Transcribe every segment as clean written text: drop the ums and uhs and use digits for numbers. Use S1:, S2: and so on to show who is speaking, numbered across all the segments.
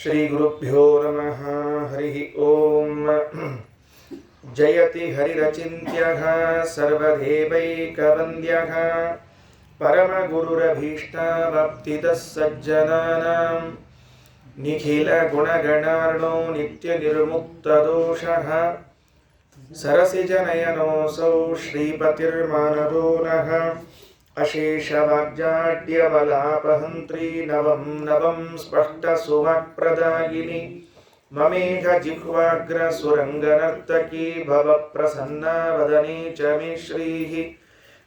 S1: ಶ್ರೀಗುರುಭ್ಯೋ ನಮಃ. ಹರಿ ಓಂ. ಜಯತಿ ಹರಿರಚಿಂತ್ಯಃ ಸರ್ವದೇವೈಕವಂದ್ಯಃ ಪರಮಗುರುರಭೀಷ್ಟವಾಪ್ತಿತಃ ಸಜ್ಜನಾನಾಂ ನಿಖಿಲ ಗುಣಗಣಾರ್ಣೋ ನಿತ್ಯನಿರ್ಮುಕ್ತದೋಷಃ ಸರಸಿಜನಯನೋऽಸೌ ಶ್ರೀಪತಿರ್ಮಾನದೋ ನಃ ಅಶೇಷವಾಗ್ಜಾಡ್ಯವಲಾಪಹಂತ್ರಿ ನವಂ ನವಂ ಸ್ಪಷ್ಟಸುವಾಕ್ಪ್ರದಾಯಿನಿ ಮಮೇಘ ಜಿಹ್ವಾಗ್ರ ಸುರಂಗನರ್ತಕೀ ಭವ ಪ್ರಸನ್ನಾ ವದನೆ ಚ ಮೇ ಶ್ರೀಃ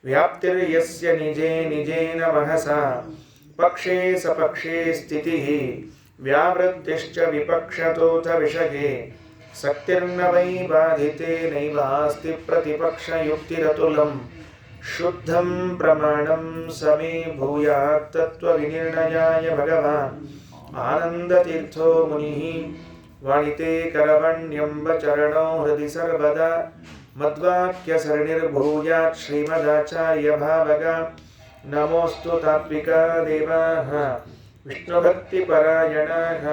S1: ವ್ಯಾಪ್ತಿರ್ಯಸ್ಯ ನಿಜೇ ನಿಜೇನ ಮಹಸಾ ಪಕ್ಷೇ ಸಪಕ್ಷೇ ಸ್ಥಿತಿಃ ವ್ಯಾವೃತ್ತಿಶ್ಚ ವಿಪಕ್ಷತೋಥ ವಿಷಗೆ ಸಕ್ತಿರ್ನ ವೈ ಬಾಧಿತೆ ನೈವಾಸ್ತಿ ಪ್ರತಿಪಕ್ಷಯುಕ್ತಿರತುಲಂ ಶುದ್ಧಂ ಪ್ರಮಾಣಂ ಸಮೇ ಭೂಯಾತ್ ತತ್ವವಿನಿರ್ಣಯಾಯ ಭಗವಾನ್ ಆನಂದತೀರ್ಥೋ ಮುನಿಃ ವಾಣಿತೆ ಕರವಣ್ಯಂಬ ಚರಣೋ ಹೃದಯ ಸರ್ವದಾ ಮದ್ವಾಕ್ಯ ಸರಣಿರ್ಭೂಯಾತ್ ಶ್ರೀಮದಾಚಾರ್ಯ ಭಾವಗ ನಮೋಸ್ತು ತಾತ್ವಿಕಾ ದೇವಾಃ ವಿಷ್ಣುಭಕ್ತಿಪರಾಯಣಾಃ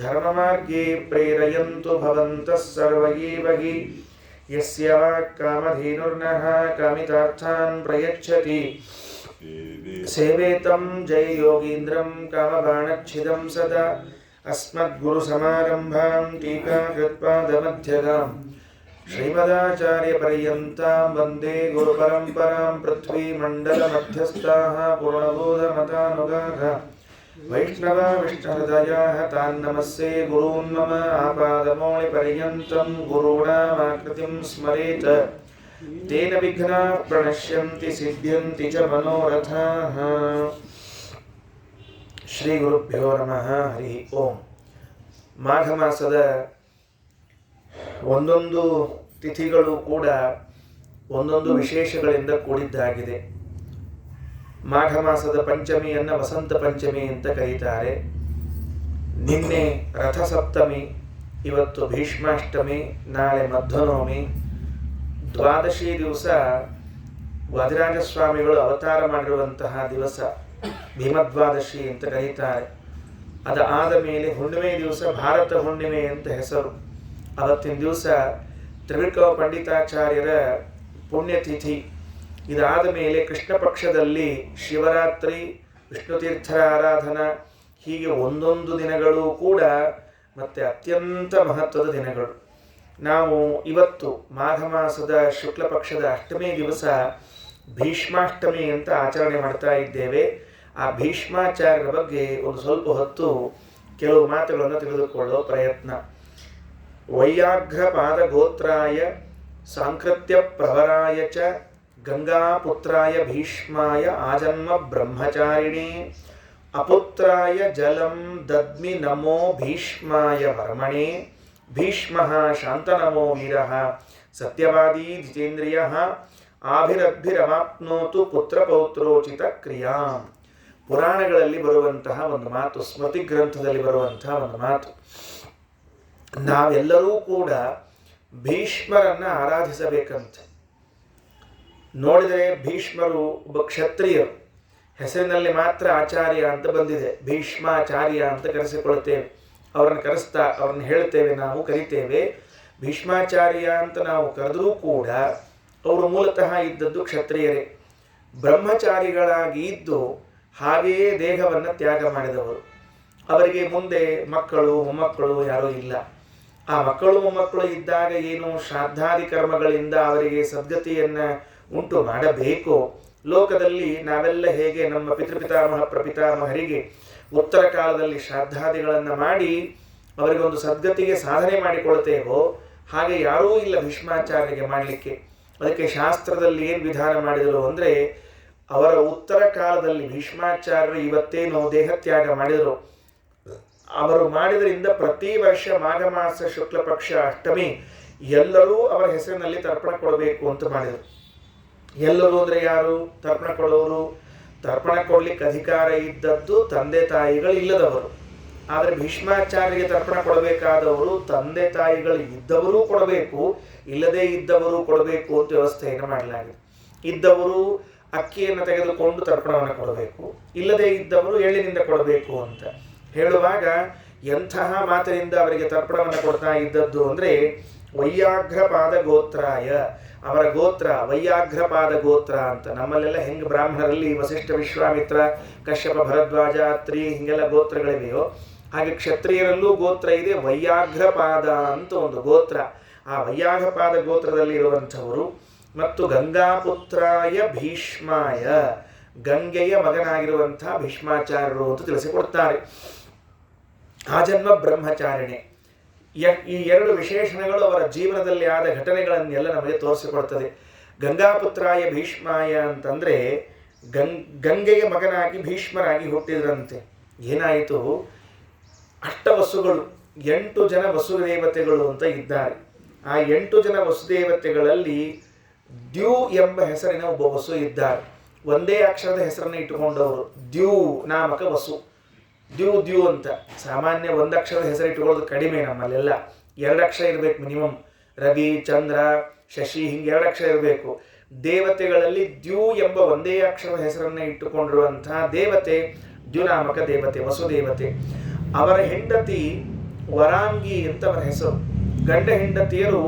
S1: ಧರ್ಮಮಾರ್ಗೇ ಪ್ರೇರಯಂತು ಭವಂತಃ ಸರ್ವ ಏವ ಹಿ ಯಸ್ಯ ಕಾಮಧೇನುರ್ನಃ ಕಾಮಿತಾರ್ಥಾನ್ ಪ್ರಯಚ್ಛತಿ ಸೇವೇತಂ ಜಯ ಯೋಗೀಂದ್ರಂ ಕಾಮಬಾಣಚ್ಛಿದಂ ಸದಾ ಅಸ್ಮದ್ಗುರುಸಮಾರಂಭಾಂ ಟೀಕಾಕೃತ್ಪಾದಮಧ್ಯಗಾಂ ಶ್ರೀಮದಾಚಾರ್ಯಪರ್ಯಂತಾಂ ವಂದೇ ಗುರುಪರಂಪರಾಂ ಪೃಥ್ವೀಮಂಡಲಮಧ್ಯಸ್ಥಾಃ ಪೂರ್ಣಬೋಧಮತಾನುಗಾಃ ವೈಷ್ಣವ ವಿಷ್ಣುಹೃದಯಾಃ ತಾನ್ ನಮಸ್ಸೇ ಗುರೂನ್ ಮಮ ಆಪಾದಮೌಳಿಪರ್ಯಂತಂ ಗುರುಣಾಮಾಕೃತಿಂ ಸ್ಮರೇತ್ ತೇನ ವಿಘ್ನಾಃ ಪ್ರಣಶ್ಯಂತಿ ಸಿದ್ಧ್ಯಂತಿ ಚ ಮನೋರಥಾಃ. ಶ್ರೀ ಗುರುಭ್ಯೋ ನಮಃ. ಹರಿ ಓಂ. ಮಾಘ ಮಾಸದ ಒಂದೊಂದು ತಿಥಿಗಳು ಕೂಡ ಒಂದೊಂದು ವಿಶೇಷಗಳಿಂದ ಕೂಡಿದ್ದಾಗಿದೆ. ಮಾಘ ಮಾಸದ ಪಂಚಮಿಯನ್ನು ವಸಂತ ಪಂಚಮಿ ಅಂತ ಕರೀತಾರೆ. ನಿನ್ನೆ ರಥಸಪ್ತಮಿ, ಇವತ್ತು ಭೀಷ್ಮಾಷ್ಟಮಿ, ನಾಳೆ ಮಧ್ವನವಮಿ. ದ್ವಾದಶಿ ದಿವಸ ವಾದಿರಾಜಸ್ವಾಮಿಗಳು ಅವತಾರ ಮಾಡಿರುವಂತಹ ದಿವಸ ಭೀಮದ್ವಾದಶಿ ಅಂತ ಕರೀತಾರೆ. ಅದಾದ ಮೇಲೆ ಹುಣ್ಣಿಮೆ ದಿವಸ ಭಾರತ ಹುಣ್ಣಿಮೆ ಅಂತ ಹೆಸರು. ಅವತ್ತಿನ ದಿವಸ ತ್ರಿವಿಕ್ರಮ ಪಂಡಿತಾಚಾರ್ಯರ ಪುಣ್ಯತಿಥಿ. ಇದಾದ ಮೇಲೆ ಕೃಷ್ಣ ಪಕ್ಷದಲ್ಲಿ ಶಿವರಾತ್ರಿ, ವಿಷ್ಣುತೀರ್ಥರ ಆರಾಧನಾ, ಹೀಗೆ ಒಂದೊಂದು ದಿನಗಳು ಕೂಡ ಮತ್ತೆ ಅತ್ಯಂತ ಮಹತ್ವದ ದಿನಗಳು. ನಾವು ಇವತ್ತು ಮಾಘ ಮಾಸದ ಶುಕ್ಲ ಪಕ್ಷದ ಅಷ್ಟಮಿ ದಿವಸ ಭೀಷ್ಮಾಷ್ಟಮಿ ಅಂತ ಆಚರಣೆ ಮಾಡ್ತಾ ಇದ್ದೇವೆ. ಆ ಭೀಷ್ಮಾಚಾರ್ಯರ ಬಗ್ಗೆ ಒಂದು ಸ್ವಲ್ಪ ಹೊತ್ತು ಕೆಲವು ಮಾತುಗಳನ್ನು ತಿಳಿದುಕೊಳ್ಳೋ ಪ್ರಯತ್ನ. ವೈಯಾಘ್ರ ಪಾದಗೋತ್ರಾಯ ಸಾಂಕೃತ್ಯ ಪ್ರವರಾಯ ಚ ಗಂಗಾಪುತ್ರಾಯ ಭೀಷ್ಮಾಯ ಆಜನ್ಮ ಬ್ರಹ್ಮಚಾರಿಣೇ ಅಪುತ್ರಾಯ ಜಲಂ ದದ್ಮಿ ನಮೋ ಭೀಷ್ಮಾಯ ವರ್ಮಣೇ ಭೀಷ್ಮಃ ಶಾಂತನಮೋ ವೀರಃ ಸತ್ಯವಾದಿ ಜಿತೇಂದ್ರಿಯಃ ಆಭಿರಭಿರವಾಪ್ನೋತು ಪುತ್ರಪೌತ್ರೋಚಿತ ಕ್ರಿಯಾಂ. ಪುರಾಣಗಳಲ್ಲಿ ಬರುವಂತಹ ಒಂದು ಮಾತು, ಸ್ಮೃತಿ ಗ್ರಂಥದಲ್ಲಿ ಬರುವಂತಹ ಒಂದು ಮಾತು. ನಾವೆಲ್ಲರೂ ಕೂಡ ಭೀಷ್ಮರನ್ನು ಆರಾಧಿಸಬೇಕಂತ. ನೋಡಿದರೆ ಭೀಷ್ಮರು ಒಬ್ಬ ಕ್ಷತ್ರಿಯರು. ಹೆಸರಿನಲ್ಲಿ ಮಾತ್ರ ಆಚಾರ್ಯ ಅಂತ ಬಂದಿದೆ, ಭೀಷ್ಮಾಚಾರ್ಯ ಅಂತ ಕರೆಸಿಕೊಳ್ತೇವೆ. ಅವ್ರನ್ನ ಹೇಳ್ತೇವೆ, ನಾವು ಕರಿತೇವೆ. ಭೀಷ್ಮಾಚಾರ್ಯ ಅಂತ ನಾವು ಕರೆದರೂ ಕೂಡ ಅವರು ಮೂಲತಃ ಇದ್ದದ್ದು ಕ್ಷತ್ರಿಯರೇ. ಬ್ರಹ್ಮಚಾರಿಗಳಾಗಿ ಇದ್ದು ಹಾಗೆಯೇ ದೇಹವನ್ನು ತ್ಯಾಗ ಮಾಡಿದವರು. ಅವರಿಗೆ ಮುಂದೆ ಮಕ್ಕಳು ಮೊಮ್ಮಕ್ಕಳು ಯಾರೂ ಇಲ್ಲ. ಆ ಮಕ್ಕಳು ಮೊಮ್ಮಕ್ಕಳು ಇದ್ದಾಗ ಏನು ಶ್ರಾದ್ದಾದಿ ಕರ್ಮಗಳಿಂದ ಅವರಿಗೆ ಸದ್ಗತಿಯನ್ನು ಉಂಟು ಮಾಡಬೇಕು. ಲೋಕದಲ್ಲಿ ನಾವೆಲ್ಲ ಹೇಗೆ ನಮ್ಮ ಪಿತೃಪಿತಾಮಹ ಪ್ರಪಿತಾಮಹರಿಗೆ ಉತ್ತರ ಕಾಲದಲ್ಲಿ ಶ್ರಾದ್ದಾದಿಗಳನ್ನು ಮಾಡಿ ಅವರಿಗೊಂದು ಸದ್ಗತಿಗೆ ಸಾಧನೆ ಮಾಡಿಕೊಳ್ತೇವೋ, ಹಾಗೆ ಯಾರೂ ಇಲ್ಲ ಭೀಷ್ಮಾಚಾರ್ಯರಿಗೆ ಮಾಡಲಿಕ್ಕೆ. ಅದಕ್ಕೆ ಶಾಸ್ತ್ರದಲ್ಲಿ ಏನು ವಿಧಾನ ಮಾಡಿದರು ಅಂದರೆ, ಅವರ ಉತ್ತರ ಕಾಲದಲ್ಲಿ ಭೀಷ್ಮಾಚಾರ್ಯರು ಇವತ್ತೇನು ದೇಹತ್ಯಾಗ ಮಾಡಿದರು, ಅವರು ಮಾಡಿದ್ರಿಂದ ಪ್ರತಿ ವರ್ಷ ಮಾಘ ಮಾಸ ಶುಕ್ಲ ಪಕ್ಷ ಅಷ್ಟಮಿ ಎಲ್ಲರೂ ಅವರ ಹೆಸರಿನಲ್ಲಿ ತರ್ಪಣ ಕೊಡಬೇಕು ಅಂತ ಮಾಡಿದರು. ಎಲ್ಲರೂ ಅಂದರೆ ಯಾರು ತರ್ಪಣ ಕೊಡೋರು? ತರ್ಪಣ ಕೊಡಲಿಕ್ಕೆ ಅಧಿಕಾರ ಇದ್ದದ್ದು ತಂದೆ ತಾಯಿಗಳು ಇಲ್ಲದವರು. ಆದರೆ ಭೀಷ್ಮಾಚಾರ್ಯರಿಗೆ ತರ್ಪಣ ಕೊಡಬೇಕಾದವರು ತಂದೆ ತಾಯಿಗಳು ಇದ್ದವರು ಕೊಡಬೇಕು, ಇಲ್ಲದೇ ಇದ್ದವರು ಕೊಡಬೇಕು ಅಂತ ವ್ಯವಸ್ಥೆಯನ್ನು ಮಾಡಲಾಗಿದೆ. ಇದ್ದವರು ಅಕ್ಕಿಯನ್ನು ತೆಗೆದುಕೊಂಡು ತರ್ಪಣವನ್ನು ಕೊಡಬೇಕು, ಇಲ್ಲದೇ ಇದ್ದವರು ಎಳ್ಳಿನಿಂದ ಕೊಡಬೇಕು ಅಂತ ಹೇಳುವಾಗ ಎಂತಹ ಮಾತಿನಿಂದ ಅವರಿಗೆ ತರ್ಪಣವನ್ನು ಕೊಡ್ತಾ ಇದ್ದದ್ದು ಅಂದರೆ ವೈಯಾಘ್ರಪಾದ ಗೋತ್ರಾಯ, ಅವರ ಗೋತ್ರ ವೈಯಾಘ್ರಪಾದ ಗೋತ್ರ ಅಂತ. ನಮ್ಮಲ್ಲೆಲ್ಲ ಹೆಂಗೆ ಬ್ರಾಹ್ಮಣರಲ್ಲಿ ವಸಿಷ್ಠ, ವಿಶ್ವಾಮಿತ್ರ, ಕಶ್ಯಪ, ಭರದ್ವಾಜ, ಅತ್ರಿ ಹಿಂಗೆಲ್ಲ ಗೋತ್ರಗಳಿವೆಯೋ ಹಾಗೆ ಕ್ಷತ್ರಿಯರಲ್ಲೂ ಗೋತ್ರ ಇದೆ. ವೈಯಾಘ್ರಪಾದ ಅಂತ ಒಂದು ಗೋತ್ರ. ಆ ವೈಯಾಘ್ರಪಾದ ಗೋತ್ರದಲ್ಲಿ ಇರುವಂಥವರು. ಮತ್ತು ಗಂಗಾಪುತ್ರಾಯ ಭೀಷ್ಮಾಯ, ಗಂಗೆಯ ಮಗನಾಗಿರುವಂಥ ಭೀಷ್ಮಾಚಾರ್ಯರು ಅಂತ ತಿಳಿಸಿಕೊಡ್ತಾರೆ. ಆ ಜನ್ಮ ಬ್ರಹ್ಮಚಾರಿಣಿ. ಈ ಎರಡು ವಿಶೇಷಣಗಳು ಅವರ ಜೀವನದಲ್ಲಿ ಆದ ಘಟನೆಗಳನ್ನೆಲ್ಲ ನಮಗೆ ತೋರಿಸಿಕೊಡ್ತದೆ. ಗಂಗಾಪುತ್ರಾಯ ಭೀಷ್ಮಾಯ ಅಂತಂದರೆ ಗಂಗೆಯ ಮಗನಾಗಿ ಭೀಷ್ಮರಾಗಿ ಹುಟ್ಟಿದ್ರಂತೆ. ಏನಾಯಿತು, ಅಷ್ಟವಸುಗಳು 8 ಜನ ವಸುದೇವತೆಗಳು ಅಂತ ಇದ್ದಾರೆ. ಆ 8 ಜನ ವಸುದೇವತೆಗಳಲ್ಲಿ ದ್ಯೂ ಎಂಬ ಹೆಸರಿನ ಒಬ್ಬ ವಸು ಇದ್ದಾರೆ. ಒಂದೇ ಅಕ್ಷರದ ಹೆಸರನ್ನು ಇಟ್ಟುಕೊಂಡವರು, ದ್ಯೂ ನಾಮಕ ವಸು. ದ್ಯೂ ಅಂತ. ಸಾಮಾನ್ಯ ಒಂದು ಅಕ್ಷರದ ಹೆಸರು ಇಟ್ಟುಕೊಳ್ಳೋದು ಕಡಿಮೆ ನಮ್ಮಲ್ಲೆಲ್ಲ. 2 ಅಕ್ಷರ ಇರಬೇಕು ಮಿನಿಮಮ್. ರವಿ, ಚಂದ್ರ, ಶಶಿ ಹಿಂಗೆ 2 ಅಕ್ಷರ ಇರಬೇಕು. ದೇವತೆಗಳಲ್ಲಿ ದ್ಯೂ ಎಂಬ ಒಂದೇ ಅಕ್ಷರದ ಹೆಸರನ್ನು ಇಟ್ಟುಕೊಂಡಿರುವಂತಹ ದೇವತೆ ದ್ಯುನಾಮಕ ದೇವತೆ, ವಸುದೇವತೆ. ಅವರ ಹೆಂಡತಿ ವರಾಂಗಿ ಅಂತ ಅವರ ಹೆಸರು. ಗಂಡ ಹೆಂಡತಿಯರು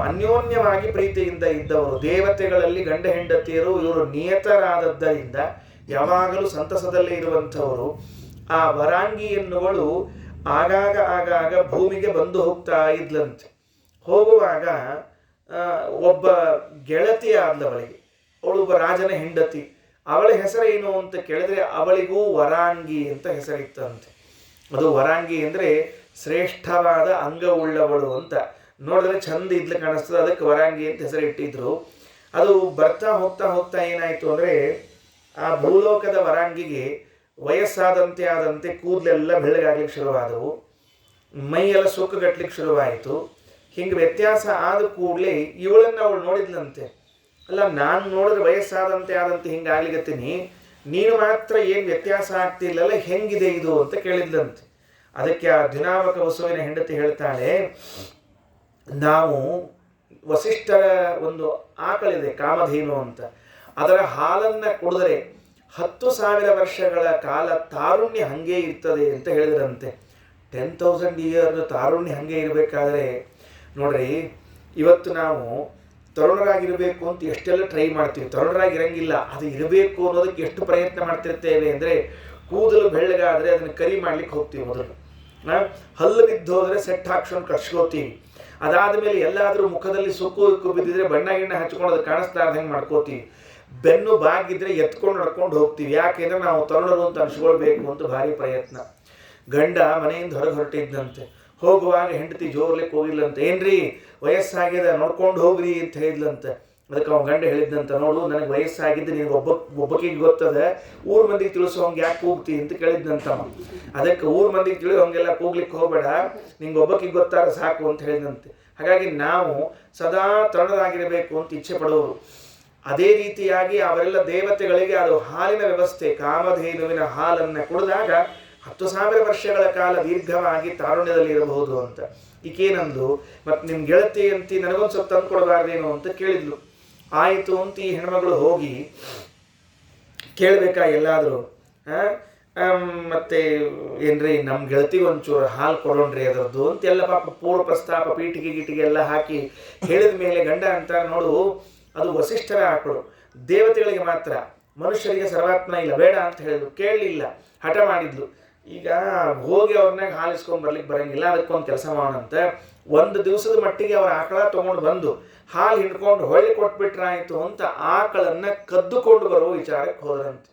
S1: ಅನ್ಯೋನ್ಯವಾಗಿ ಪ್ರೀತಿಯಿಂದ ಇದ್ದವರು. ದೇವತೆಗಳಲ್ಲಿ ಗಂಡ ಹೆಂಡತಿಯರು ಇವರು ನಿಯತರಾದದ್ದರಿಂದ ಯಾವಾಗಲೂ ಸಂತಸದಲ್ಲೇ ಇರುವಂಥವರು. ಆ ವರಾಂಗಿ ಎನ್ನುವಳು ಆಗಾಗ ಭೂಮಿಗೆ ಬಂದು ಹೋಗ್ತಾ ಇದ್ಲಂತೆ. ಹೋಗುವಾಗ ಒಬ್ಬ ಗೆಳತಿ ಆದವಳಿಗೆ, ಅವಳು ಒಬ್ಬ ರಾಜನ ಹೆಂಡತಿ. ಅವಳ ಹೆಸರೇನು ಅಂತ ಕೇಳಿದ್ರೆ ಅವಳಿಗೂ ವರಾಂಗಿ ಅಂತ ಹೆಸರಿತ್ತಂತೆ. ಅದು ವರಾಂಗಿ ಅಂದರೆ ಶ್ರೇಷ್ಠವಾದ ಅಂಗವುಳ್ಳವಳು ಅಂತ. ನೋಡಿದ್ರೆ ಚಂದ ಇದ್ಲು ಕಾಣಿಸ್ತದೆ, ಅದಕ್ಕೆ ವರಾಂಗಿ ಅಂತ ಹೆಸರಿಟ್ಟಿದ್ರು. ಅದು ಬರ್ತಾ ಹೋಗ್ತಾ ಏನಾಯಿತು ಅಂದರೆ ಆ ಭೂಲೋಕದ ವರಾಂಗಿಗೆ ವಯಸ್ಸಾದಂತೆ ಕೂದಲೆಲ್ಲ ಬೆಳ್ಳಗಾಗ್ಲಿಕ್ಕೆ ಶುರುವಾದವು, ಮೈಯೆಲ್ಲ ಸುಕ್ಕುಗಟ್ಲಿಕ್ಕೆ ಶುರುವಾಯಿತು. ಹಿಂಗೆ ವ್ಯತ್ಯಾಸ ಆದ ಕೂಡಲೇ ಇವಳನ್ನು ಅವಳು ನೋಡಿದ್ಲಂತೆ. ಅಲ್ಲ, ನಾನು ನೋಡಿದ್ರೆ ವಯಸ್ಸಾದಂತೆ ಹಿಂಗೆ ಆಗ್ಲಿಕತ್ತೀನಿ, ನೀನು ಮಾತ್ರ ಏನು ವ್ಯತ್ಯಾಸ ಆಗ್ತಿಲ್ಲಲ್ಲ, ಹೆಂಗಿದೆ ಇದು ಅಂತ ಕೇಳಿದ್ಲಂತೆ. ಅದಕ್ಕೆ ಆ ದ್ಯುನಾಮಕ ವಸುವಿನ ಹೆಂಡತಿ ಹೇಳ್ತಾಳೆ, ನಾವು ವಸಿಷ್ಠರ ಒಂದು ಆಕಳಿದೆ ಕಾಮಧೇನು ಅಂತ, ಅದರ ಹಾಲನ್ನು ಕುಡಿದರೆ 10,000 ವರ್ಷಗಳ ಕಾಲ ತಾರುಣ್ಯ ಹಾಗೇ ಇರ್ತದೆ ಅಂತ ಹೇಳಿದ್ರಂತೆ. 10,000 ಇಯರ್ ತಾರುಣ್ಯ ಹಾಗೆ ಇರಬೇಕಾದ್ರೆ ನೋಡ್ರಿ, ಇವತ್ತು ನಾವು ತರುಣರಾಗಿರಬೇಕು ಅಂತ ಎಷ್ಟೆಲ್ಲ ಟ್ರೈ ಮಾಡ್ತೀವಿ, ತರುಣರಾಗಿರಂಗಿಲ್ಲ. ಅದು ಇರಬೇಕು ಅನ್ನೋದಕ್ಕೆ ಎಷ್ಟು ಪ್ರಯತ್ನ ಮಾಡ್ತಿರ್ತೇವೆ ಅಂದರೆ, ಕೂದಲು ಬೆಳ್ಳಗಾದರೆ ಅದನ್ನು ಕರಿ ಮಾಡ್ಲಿಕ್ಕೆ ಹೋಗ್ತೀವಿ ಮೊದಲು. ಹಲ್ಲು ಬಿದ್ದು ಹೋದರೆ ಸೆಟ್ ಹಾಕ್ಸ್ಕೊಂಡು ಕಟ್ಸ್ಕೋತೀವಿ. ಅದಾದ ಮೇಲೆ ಎಲ್ಲಾದರೂ ಮುಖದಲ್ಲಿ ಸುಕ್ಕು ಬಿದ್ದಿದ್ರೆ ಬಣ್ಣ ಗಿಣ್ಣ ಹಚ್ಕೊಂಡು ಅದು ಕಾಣಿಸ್ಲಾರ್ದಂಗೆ ಮಾಡ್ಕೋತೀವಿ. ಬೆನ್ನು ಬಾಗಿದ್ರೆ ಎತ್ಕೊಂಡು ನಡ್ಕೊಂಡು ಹೋಗ್ತೀವಿ. ಯಾಕೆಂದ್ರೆ ನಾವು ತರುಣರು ಅಂತ ಅನ್ಸ್ಕೊಳ್ಬೇಕು ಅಂತ ಭಾರಿ ಪ್ರಯತ್ನ. ಗಂಡ ಮನೆಯಿಂದ ಹೊರಟಿದ್ದಂತೆ. ಹೋಗುವಾಗ ಹೆಂಡತಿ ಜೋರ್ಲಿಕ್ಕೆ ಹೋಗಿಲ್ಲಂತೆ. ಏನ್ರಿ ವಯಸ್ಸಾಗಿದೆ ನೋಡ್ಕೊಂಡು ಹೋಗ್ರಿ ಅಂತ ಹೇಳಿದ್ಲಂತೆ. ಅದಕ್ಕೆ ಅವ್ನ ಗಂಡ ಹೇಳಿದ್ದಂತ, ನೋಡು ನನಗೆ ವಯಸ್ಸಾಗಿದ್ದು ನೀನು ಒಬ್ಬಕಿಗೆ ಗೊತ್ತದ, ಊರ್ ಮಂದಿಗೆ ತಿಳಿಸೋ ಹಂಗೆ ಯಾಕೆ ಕೂಗ್ತಿ ಅಂತ ಕೇಳಿದ್ನಂತಮ್ಮ. ಅದಕ್ಕೆ ಊರ್ ಮಂದಿಗೆ ತಿಳಿಯೋ ಹಂಗೆಲ್ಲ ಕೂಗ್ಲಿಕ್ಕೆ ಹೋಗಬೇಡ, ನಿಂಗೆ ಒಬ್ಬಕಿಗೆ ಗೊತ್ತಾರ ಸಾಕು ಅಂತ ಹೇಳಿದಂತೆ. ಹಾಗಾಗಿ ನಾವು ಸದಾ ತರುಣರಾಗಿರಬೇಕು ಅಂತ ಇಚ್ಛೆ ಪಡೋರು. ಅದೇ ರೀತಿಯಾಗಿ ಅವರೆಲ್ಲ ದೇವತೆಗಳಿಗೆ ಅದು ಹಾಲಿನ ವ್ಯವಸ್ಥೆ, ಕಾಮಧೇನುವಿನ ಹಾಲನ್ನು ಕುಡಿದಾಗ 10,000 ವರ್ಷಗಳ ಕಾಲ ದೀರ್ಘವಾಗಿ ತಾರುಣ್ಯದಲ್ಲಿ ಇರಬಹುದು ಅಂತ. ಈಕೇನಂದು, ಮತ್ತು ನಿಮ್ಮ ಗೆಳತಿ ಅಂತಿ ನನಗೊಂದು ಸ್ವಲ್ಪ ತಂದು ಕೊಡಬಾರ್ದೇನು ಅಂತ ಕೇಳಿದ್ಲು. ಆಯಿತು ಅಂತ ಈ ಹೆಣ್ಮಗಳು ಹೋಗಿ ಕೇಳಬೇಕಾ ಎಲ್ಲಾದರೂ, ಮತ್ತೆ ಏನ್ರಿ ನಮ್ಮ ಗೆಳತಿಗೆ ಒಂಚೂರು ಹಾಲು ಕೊಡೋಣ್ರಿ ಅದರದ್ದು ಅಂತೆಲ್ಲ ಪಾಪ ಪೂರ್ವ ಪ್ರಸ್ತಾಪ ಪೀಠಿಗೆ ಗಿಟಿಗೆ ಎಲ್ಲ ಹಾಕಿ ಹೇಳಿದ ಮೇಲೆ ಗಂಡ ಅಂತ, ನೋಡು ಅದು ವಸಿಷ್ಠರ ಆಕಳು, ದೇವತೆಗಳಿಗೆ ಮಾತ್ರ, ಮನುಷ್ಯರಿಗೆ ಸರ್ವಾತ್ಮ ಇಲ್ಲ, ಬೇಡ ಅಂತ ಹೇಳಿದ್ರು. ಕೇಳಲಿಲ್ಲ, ಹಠ ಮಾಡಿದ್ಲು. ಈಗ ಹೋಗಿ ಅವ್ರನ್ನಾಗ ಹಾಲಿಸ್ಕೊಂಡು ಬರ್ಲಿಕ್ಕೆ ಬರೋಂಗಿಲ್ಲ, ಅದಕ್ಕೊಂದು ಕೆಲಸ ಮಾಡೋಣಂತೆ. 1 ದಿವಸದ ಮಟ್ಟಿಗೆ ಅವ್ರ ಆಕಳ ತೊಗೊಂಡು ಬಂದು ಹಾಲು ಹಿಂಡ್ಕೊಂಡು ಹೊಳ್ಳಿ ಕೊಟ್ಬಿಟ್ರಾಯಿತು ಅಂತ ಆಕಳನ್ನು ಕದ್ದುಕೊಂಡು ಬರೋ ವಿಚಾರಕ್ಕೆ ಹೋದ್ರಂತೆ.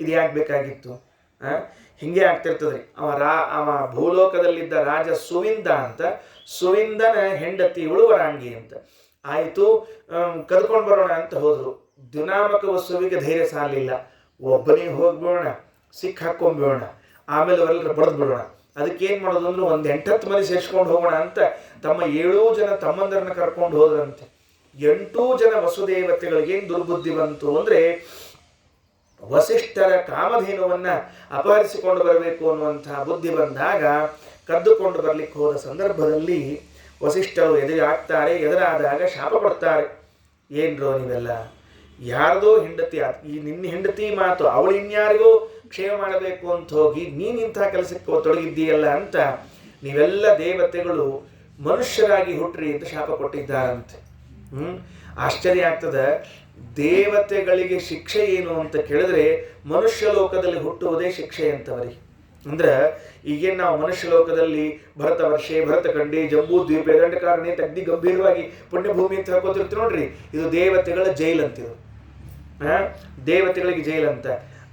S1: ಇದು ಯಾಕೆ ಬೇಕಾಗಿತ್ತು? ಹಿಂಗೆ ಆಗ್ತಿರ್ತದ್ರಿ. ಅವ ಭೂಲೋಕದಲ್ಲಿದ್ದ ರಾಜ ಸುವಿಂದ ಅಂತ, ಸುವಿಂದನ ಹೆಂಡತಿ ವರಾಂಗಿ ಅಂತ. ಆಯಿತು, ಕದ್ಕೊಂಡು ಬರೋಣ ಅಂತ ಹೋದರು. ದ್ಯುನಾಮಕ ವಸುವಿಗೆ ಧೈರ್ಯ ಸಾಲಿಲ್ಲ. ಒಬ್ಬನಿಗೆ ಹೋಗ್ಬಿಡೋಣ, ಸಿಕ್ಕ ಹಾಕೊಂಡ್ಬಿಡೋಣ, ಆಮೇಲೆ ಅವರೆಲ್ಲರೂ ಬಡ್ದು ಬಿಡೋಣ. ಅದಕ್ಕೇನು ಮಾಡೋದು ಅಂದ್ರೆ ಒಂದು 8-10 ಮಂದಿ ಸೇರಿಸ್ಕೊಂಡು ಹೋಗೋಣ ಅಂತ ತಮ್ಮ 7 ಜನ ತಮ್ಮಂದರನ್ನ ಕರ್ಕೊಂಡು ಹೋದ್ರಂತೆ. 8 ಜನ ವಸುದೇವತೆಗಳಿಗೇನು ದುರ್ಬುದ್ಧಿ ಬಂತು ಅಂದರೆ, ವಸಿಷ್ಠರ ಕಾಮಧೇನುವನ್ನು ಅಪಹರಿಸಿಕೊಂಡು ಬರಬೇಕು ಅನ್ನುವಂತಹ ಬುದ್ಧಿ ಬಂದಾಗ ಕದ್ದುಕೊಂಡು ಬರಲಿಕ್ಕೆ ಹೋದ ಸಂದರ್ಭದಲ್ಲಿ ವಸಿಷ್ಠರು ಎದುರಾದಾಗ ಶಾಪ ಕೊಡ್ತಾರೆ. ಏನ್ರೋ ನೀವೆಲ್ಲ, ಯಾರ್ದೋ ಹೆಂಡತಿ, ಈ ನಿನ್ನ ಹೆಂಡತಿ ಮಾತು ಅವಳು ಇನ್ಯಾರಿಗೂ ಕ್ಷೇಮ ಮಾಡಬೇಕು ಅಂತ ಹೋಗಿ ನೀನಿಂಥ ಕೆಲಸಕ್ಕೆ ತೊಡಗಿದ್ದೀಯಲ್ಲ ಅಂತ ನೀವೆಲ್ಲ ದೇವತೆಗಳು ಮನುಷ್ಯರಾಗಿ ಹುಟ್ಟ್ರಿ ಅಂತ ಶಾಪ ಕೊಟ್ಟಿದ್ದಾರಂತೆ. ಆಶ್ಚರ್ಯ ಆಗ್ತದೆ. ದೇವತೆಗಳಿಗೆ ಶಿಕ್ಷೆ ಏನು ಅಂತ ಕೇಳಿದ್ರೆ ಮನುಷ್ಯ ಲೋಕದಲ್ಲಿ ಹುಟ್ಟುವುದೇ ಶಿಕ್ಷೆ ಅಂತವರಿಗೆ. ಅಂದ್ರೆ ಈಗೇನು ನಾವು ಮನುಷ್ಯ ಲೋಕದಲ್ಲಿ ಭರತ ವರ್ಷೆ, ಭರತ ಖಂಡಿ, ಜಂಬೂ ದ್ವೀಪ, ದಂಡಕಾರಣ್ಯ ಅಗ್ದಿ ಗಂಭೀರವಾಗಿ ಪುಣ್ಯಭೂಮಿ ಅಂತ ಹೇಳ್ಕೊತಿರ್ತೀವಿ ನೋಡ್ರಿ. ಇದು ದೇವತೆಗಳ ಜೈಲ್ ಅಂತಿದ್ರು. ದೇವತೆಗಳಿಗೆ ಜೈಲ್ ಅಂತ.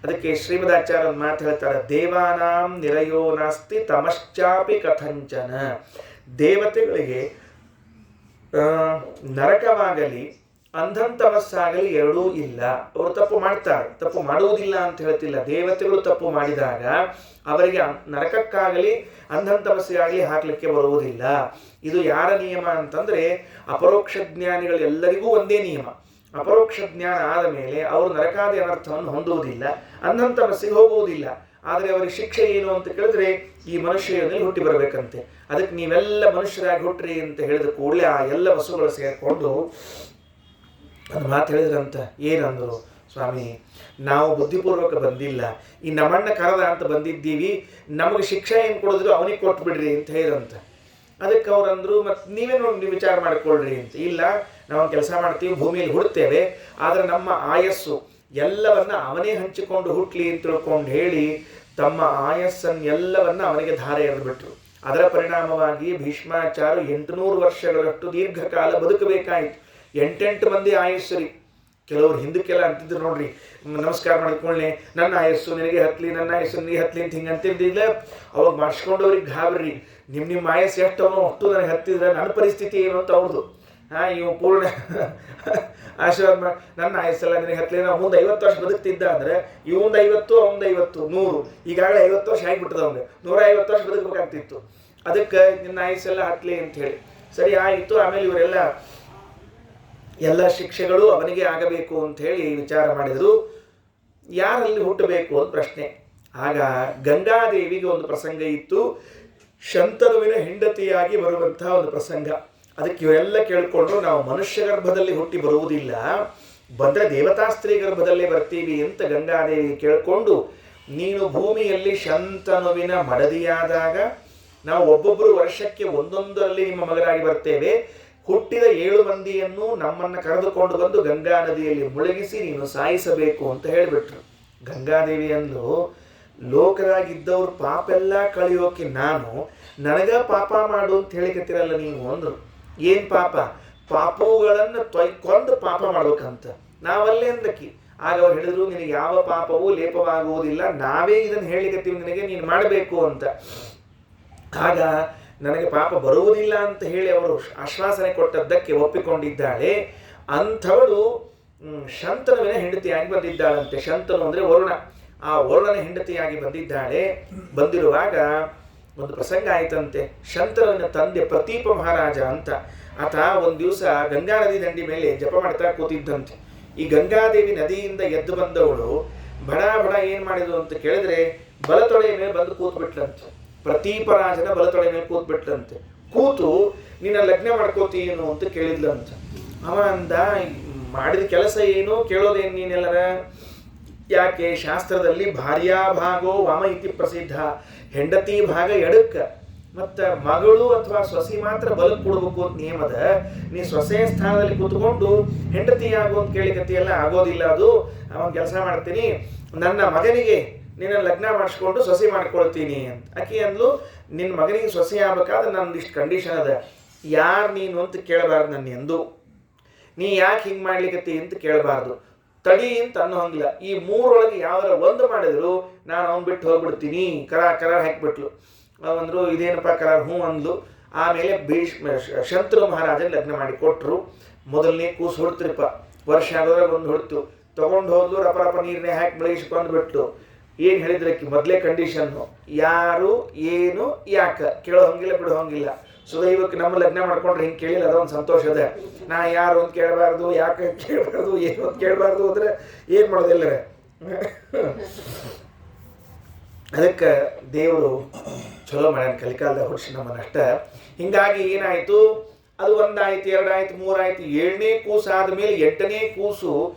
S1: ಅದಕ್ಕೆ ಶ್ರೀಮದಾಚಾರ್ಯ ಒಂದು ಮಾತು ಹೇಳ್ತಾರೆ, ದೇವಾನಾಂ ನಿರಯೋ ನಾಸ್ತಿ ತಮಶ್ಚಾಪಿ ಕಥಂಚನ. ದೇವತೆಗಳಿಗೆ ನರಕವಾಗಲಿ ಅಂಧಂತಮಸ್ಸಾಗಲಿ ಎರಡೂ ಇಲ್ಲ. ಅವರು ತಪ್ಪು ಮಾಡ್ತಾರೆ, ತಪ್ಪು ಮಾಡುವುದಿಲ್ಲ ಅಂತ ಹೇಳ್ತಿಲ್ಲ. ದೇವತೆಗಳು ತಪ್ಪು ಮಾಡಿದಾಗ ಅವರಿಗೆ ನರಕಕ್ಕಾಗಲಿ ಅಂಧಂತಮಸ್ಸಿಗಾಗಲಿ ಹಾಕಲಿಕ್ಕೆ ಬರುವುದಿಲ್ಲ. ಇದು ಯಾರ ನಿಯಮ ಅಂತಂದ್ರೆ ಅಪರೋಕ್ಷ ಜ್ಞಾನಿಗಳೆಲ್ಲರಿಗೂ ಒಂದೇ ನಿಯಮ. ಅಪರೋಕ್ಷ ಜ್ಞಾನ ಆದ ಮೇಲೆ ಅವರು ನರಕಾದಿ ಅನರ್ಥವನ್ನು ಹೊಂದುವುದಿಲ್ಲ, ಅಂಧಂತಮಸ್ಸಿಗೆ ಹೋಗುವುದಿಲ್ಲ. ಆದರೆ ಅವರಿಗೆ ಶಿಕ್ಷೆ ಏನು ಅಂತ ಕೇಳಿದ್ರೆ ಈ ಮನುಷ್ಯನಲ್ಲಿ ಹುಟ್ಟಿ ಬರಬೇಕಂತೆ. ಅದಕ್ಕೆ ನೀವೆಲ್ಲ ಮನುಷ್ಯರಾಗಿ ಹುಟ್ಟ್ರಿ ಅಂತ ಹೇಳಿದ ಕೂಡಲೇ ಆ ಎಲ್ಲ ವಸುಗಳು ಸೇರಿಕೊಂಡು ಒಂದು ಮಾತು ಹೇಳಿದ್ರಂತ. ಏನಂದ್ರು? ಸ್ವಾಮಿ, ನಾವು ಬುದ್ಧಿಪೂರ್ವಕ ಬಂದಿಲ್ಲ, ಈ ನಮ್ಮಣ್ಣ ಕರದ ಅಂತ ಬಂದಿದ್ದೀವಿ, ನಮಗೆ ಶಿಕ್ಷೆ ಏನು ಕೊಡಿದ್ರು ಅವನಿಗೆ ಕೊಟ್ಬಿಡ್ರಿ ಅಂತ ಹೇಳಿದಂತ. ಅದಕ್ಕೆ ಅವ್ರಂದ್ರು, ಮತ್ತು ನೀವೇ ನೋಡಿ ನೀವು ವಿಚಾರ ಮಾಡಿಕೊಳ್ಳ್ರಿ ಅಂತ. ಇಲ್ಲ, ನಾವು ಕೆಲಸ ಮಾಡ್ತೀವಿ, ಭೂಮಿಯಲ್ಲಿ ಹುಡ್ತೇವೆ, ಆದರೆ ನಮ್ಮ ಆಯಸ್ಸು ಎಲ್ಲವನ್ನ ಅವನೇ ಹಂಚಿಕೊಂಡು ಹುಟ್ಲಿ ಅಂತ ತಿಳ್ಕೊಂಡು ಹೇಳಿ ತಮ್ಮ ಆಯಸ್ಸನ್ನೆಲ್ಲವನ್ನ ಅವನಿಗೆ ಧಾರೆ ಎರೆದುಬಿಟ್ರು. ಅದರ ಪರಿಣಾಮವಾಗಿ ಭೀಷ್ಮಾಚಾರ್ಯ 800 ವರ್ಷಗಳಷ್ಟು ದೀರ್ಘಕಾಲ ಬದುಕಬೇಕಾಯಿತು. 8 ಮಂದಿ ಆಯಸ್ಸರಿ. ಕೆಲವರು ಹಿಂದಕ್ಕೆಲ್ಲ ಅಂತಿದ್ರು ನೋಡ್ರಿ, ನಮಸ್ಕಾರ ಮಾಡಿಕೊಳ್ಳಿ, ನನ್ನ ಆಯಸ್ಸು ನಿನಗೆ ಹತ್ಲಿ, ನನ್ನ ಆಯಸ್ಸು ನಿನಗೆ ಹತ್ಲಿ ಅಂತ ಹಿಂಗೆ ಅಂತಿರ್ದಿಲ್ಲ. ಅವಾಗ ಮಾಡಿಸ್ಕೊಂಡವ್ರಿಗೆ ಗಾಬರಿ, ನಿಮ್ಮ ಆಯಸ್ಸು ಎಷ್ಟು ಅವನು ಅಷ್ಟು ನನಗೆ ಹತ್ತಿದ್ರೆ ನನ್ನ ಪರಿಸ್ಥಿತಿ ಏನು ಅಂತ ಅವ್ರದ್ದು. ಇವು ಪೂರ್ಣ ಆಶೀರ್ವಾದ ಮಾಡಿ, ನನ್ನ ಆಯಸ್ಸೆಲ್ಲ ನಿನಗೆ ಹತ್ತಲಿ, ನಾವು ಮುಂದೆ 50 ವರ್ಷ ಬದುಕ್ತಿದ್ದ ಅಂದರೆ ಇವಂದು 50, ಅವಂದು 50, 100, ಈಗಾಗಲೇ 50 ವರ್ಷ ಆಗಿಬಿಟ್ಟದ ಅವಂಗೆ, 150 ವರ್ಷ ಬದುಕಬೇಕಾಗ್ತಿತ್ತು. ಅದಕ್ಕೆ ನಿನ್ನ ಆಯಸ್ಸೆಲ್ಲ ಹತ್ತಲಿ ಅಂತ ಹೇಳಿ ಸರಿ ಆಯಿತು. ಆಮೇಲೆ ಇವರೆಲ್ಲ ಎಲ್ಲ ಶಿಕ್ಷೆಗಳು ಅವನಿಗೆ ಆಗಬೇಕು ಅಂತ ಹೇಳಿ ವಿಚಾರ ಮಾಡಿದರು. ಯಾರಲ್ಲಿ ಹುಟ್ಟಬೇಕು ಅಂತ ಪ್ರಶ್ನೆ. ಆಗ ಗಂಗಾದೇವಿಗೆ ಒಂದು ಪ್ರಸಂಗ ಇತ್ತು, ಶಂತನುವಿನ ಹೆಂಡತಿಯಾಗಿ ಬರುವಂತಹ ಒಂದು ಪ್ರಸಂಗ. ಅದಕ್ಕೆ ಇವರೆಲ್ಲ ಕೇಳಿಕೊಂಡ್ರು, ನಾವು ಮನುಷ್ಯ ಗರ್ಭದಲ್ಲಿ ಹುಟ್ಟಿ ಬರುವುದಿಲ್ಲ, ಬಂದರೆ ದೇವತಾ ಸ್ತ್ರೀ ಗರ್ಭದಲ್ಲೇ ಬರ್ತೀವಿ ಅಂತ ಗಂಗಾದೇವಿ ಕೇಳಿಕೊಂಡು, ನೀನು ಭೂಮಿಯಲ್ಲಿ ಶಂತನುವಿನ ಮಡದಿಯಾದಾಗ ನಾವು ಒಬ್ಬೊಬ್ಬರು ವರ್ಷಕ್ಕೆ ಒಂದೊಂದರಲ್ಲಿ ನಿಮ್ಮ ಮಗರಾಗಿ ಬರ್ತೇವೆ, ಹುಟ್ಟಿದ 7 ಮಂದಿಯನ್ನು ನಮ್ಮನ್ನು ಕರೆದುಕೊಂಡು ಬಂದು ಗಂಗಾ ನದಿಯಲ್ಲಿ ಮುಳುಗಿಸಿ ನೀನು ಸಾಯಿಸಬೇಕು ಅಂತ ಹೇಳಿಬಿಟ್ರು. ಗಂಗಾದೇವಿ ಅಂದು, ಲೋಕದಾಗಿದ್ದವ್ರು ಪಾಪೆಲ್ಲ ಕಳೆಯೋಕೆ ನಾನು ನನಗ ಪಾಪ ಮಾಡು ಅಂತ ಹೇಳಿಕತ್ತಿರಲ್ಲ ನೀವು ಅಂದರು. ಏನು ಪಾಪ? ಪಾಪುಗಳನ್ನು ಕೊಂದು ಪಾಪ ಮಾಡ್ಬೇಕಂತ ನಾವಲ್ಲೇ ಅಂದಕ್ಕಿ. ಆಗ ಅವ್ರು ಹೇಳಿದ್ರು, ನಿನಗೆ ಯಾವ ಪಾಪವೂ ಲೇಪವಾಗುವುದಿಲ್ಲ, ನಾವೇ ಇದನ್ನು ಹೇಳಿಕತ್ತೀವಿ ನಿನಗೆ, ನೀನು ಮಾಡಬೇಕು ಅಂತ. ಆಗ ನನಗೆ ಪಾಪ ಬರುವುದಿಲ್ಲ ಅಂತ ಹೇಳಿ ಅವರು ಆಶ್ವಾಸನೆ ಕೊಟ್ಟದ್ದಕ್ಕೆ ಒಪ್ಪಿಕೊಂಡಿದ್ದಾಳೆ. ಅಂಥವಳು ಶಂತನುವಿನ ಹೆಂಡತಿಯಾಗಿ ಬಂದಿದ್ದಾಳಂತೆ. ಶಂತನು ಅಂದರೆ ವರುಣ, ಆ ವರುಣನ ಹೆಂಡತಿಯಾಗಿ ಬಂದಿದ್ದಾಳೆ. ಬಂದಿರುವಾಗ ಒಂದು ಪ್ರಸಂಗ ಆಯ್ತಂತೆ. ಶಂತನುವಿನ ತಂದೆ ಪ್ರತೀಪ ಮಹಾರಾಜ ಅಂತ ಆತ ಒಂದು ದಿವಸ ಗಂಗಾ ನದಿ ದಂಡಿ ಮೇಲೆ ಜಪ ಮಾಡ್ತಾ ಕೂತಿದ್ದಂತೆ. ಈ ಗಂಗಾದೇವಿ ನದಿಯಿಂದ ಎದ್ದು ಬಂದವಳು ಬಡ ಬಡ ಏನು ಮಾಡಿದ್ರು ಅಂತ ಕೇಳಿದ್ರೆ ಬಲತೊಳೆಯ ಮೇಲೆ ಬಂದು ಕೂತ್ಬಿಟ್ಲಂತೆ. ಪ್ರತೀಪರಾಜನ ಬಲತೊಳೆ ಮೇಲೆ ಕೂತ್ಬಿಟ್ಲಂತೆ. ಕೂತು ನಿನ್ನ ಲಗ್ನ ಮಾಡ್ಕೋತೀನು ಅಂತ ಕೇಳಿದ್ಲಂತ. ಅವ ಅಂದ, ಮಾಡಿದ ಕೆಲಸ ಏನು, ಕೇಳೋದೇನು ನೀನೆಲ್ಲರ? ಯಾಕೆ ಶಾಸ್ತ್ರದಲ್ಲಿ ಭಾರ್ಯಾಭಾಗೋ ವಾಮ ಇತಿ ಪ್ರಸಿದ್ಧ, ಹೆಂಡತಿ ಭಾಗ ಎಡಕ್ಕ, ಮತ್ತು ಮಗಳು ಅಥವಾ ಸೊಸಿ ಮಾತ್ರ ಬಲಕ್ಕೆ ಕೊಡ್ಬೇಕು ಅಂತ ನಿಯಮದ. ನೀ ಸೊಸೆಯ ಸ್ಥಾನದಲ್ಲಿ ಕೂತ್ಕೊಂಡು ಹೆಂಡತಿ ಆಗೋ ಅಂತ ಕೇಳಿಕತ್ತಿಯಲ್ಲ, ಆಗೋದಿಲ್ಲ ಅದು. ಅವನು ಕೆಲಸ ಮಾಡ್ತೀನಿ, ನನ್ನ ಮಗನಿಗೆ ನಿನ್ನ ಲಗ್ನ ಮಾಡಿಸ್ಕೊಂಡು ಸೊಸೆ ಮಾಡ್ಕೊಳ್ತೀನಿ ಅಂತ. ಆಕೆ ಅಂದ್ಲು, ನಿನ್ನ ಮಗನಿಗೆ ಸೊಸೆ ಆಗ್ಬೇಕಾದ್ರೆ ನಂದು ಇಷ್ಟು ಕಂಡೀಷನ್ ಅದ, ಯಾರು ನೀನು ಅಂತ ಕೇಳಬಾರ್ದು ನನ್ನ ಎಂದು, ನೀ ಯಾಕೆ ಹಿಂಗೆ ಮಾಡ್ಲಿಕ್ಕತ್ತಿ ಅಂತ ಕೇಳಬಾರ್ದು, ತಡಿ ಅಂತ ಅನ್ನೋ ಹಂಗಿಲ್ಲ. ಈ 3 ಯಾವ್ದಾರ ಒಂದು ಮಾಡಿದ್ರು ನಾನು ಅವ್ನು ಬಿಟ್ಟು ಹೋಗ್ಬಿಡ್ತೀನಿ. ಕರಾರ್ ಹಾಕಿಬಿಟ್ಲು. ಅವಂದ್ರು, ಇದೇನಪ್ಪ ಕರಾರ್? ಹ್ಞೂ ಅಂದ್ಲು. ಆಮೇಲೆ ಶಂತನು ಮಹಾರಾಜನ ಲಗ್ನ ಮಾಡಿ ಕೊಟ್ಟರು. ಮೊದಲನೇ ಕೂಸು ಹೊಡ್ತಿರಪ್ಪ, ವರ್ಷ ಆಗೋದ್ರಾಗ ಒಂದು ಹೊಡ್ತು, ತೊಗೊಂಡು ಹೋದ್ಲು, ರಪ ನೀರನ್ನೇ ಹಾಕಿ ಬೆಳಗಿಸ್ಕೊಂಡು ಬಿಟ್ಟು. ಏನು ಹೇಳಿದ್ರಕ್ಕೆ ಮೊದಲೇ ಕಂಡೀಷನ್ನು, ಯಾರು ಏನು ಯಾಕೆ ಕೇಳೋ ಹಂಗಿಲ್ಲ, ಬಿಡೋ ಹಂಗಿಲ್ಲ. ಸುದೈವಕ್ಕೆ ನಮ್ಮ ಲಗ್ನ ಮಾಡ್ಕೊಂಡ್ರೆ ಹಿಂಗೆ ಕೇಳಿಲ್ಲ, ಅದೊಂದು ಸಂತೋಷ ಅದ. ನಾ ಯಾರು ಅಂತ ಕೇಳಬಾರ್ದು, ಯಾಕೆ ಕೇಳಬಾರ್ದು, ಏನು ಅಂತ ಕೇಳಬಾರ್ದು ಅಂದರೆ ಏನು ಮಾಡೋದಿಲ್ಲರೇ. ಅದಕ್ಕೆ ದೇವರು ಚಲೋ ಮಾಡ್ಯಾನ ಕಲಿಕಾಲದ ಹುಡ್ಸಿ ನಮ್ಮನ್ನಷ್ಟ. ಹೀಗಾಗಿ ಏನಾಯಿತು, ಅದು 1 ಆಯ್ತು, 2 ಆಯ್ತು, 3 ಆಯ್ತು, 7ನೇ ಕೂಸು ಆದಮೇಲೆ 8ನೇ ಕೂಸು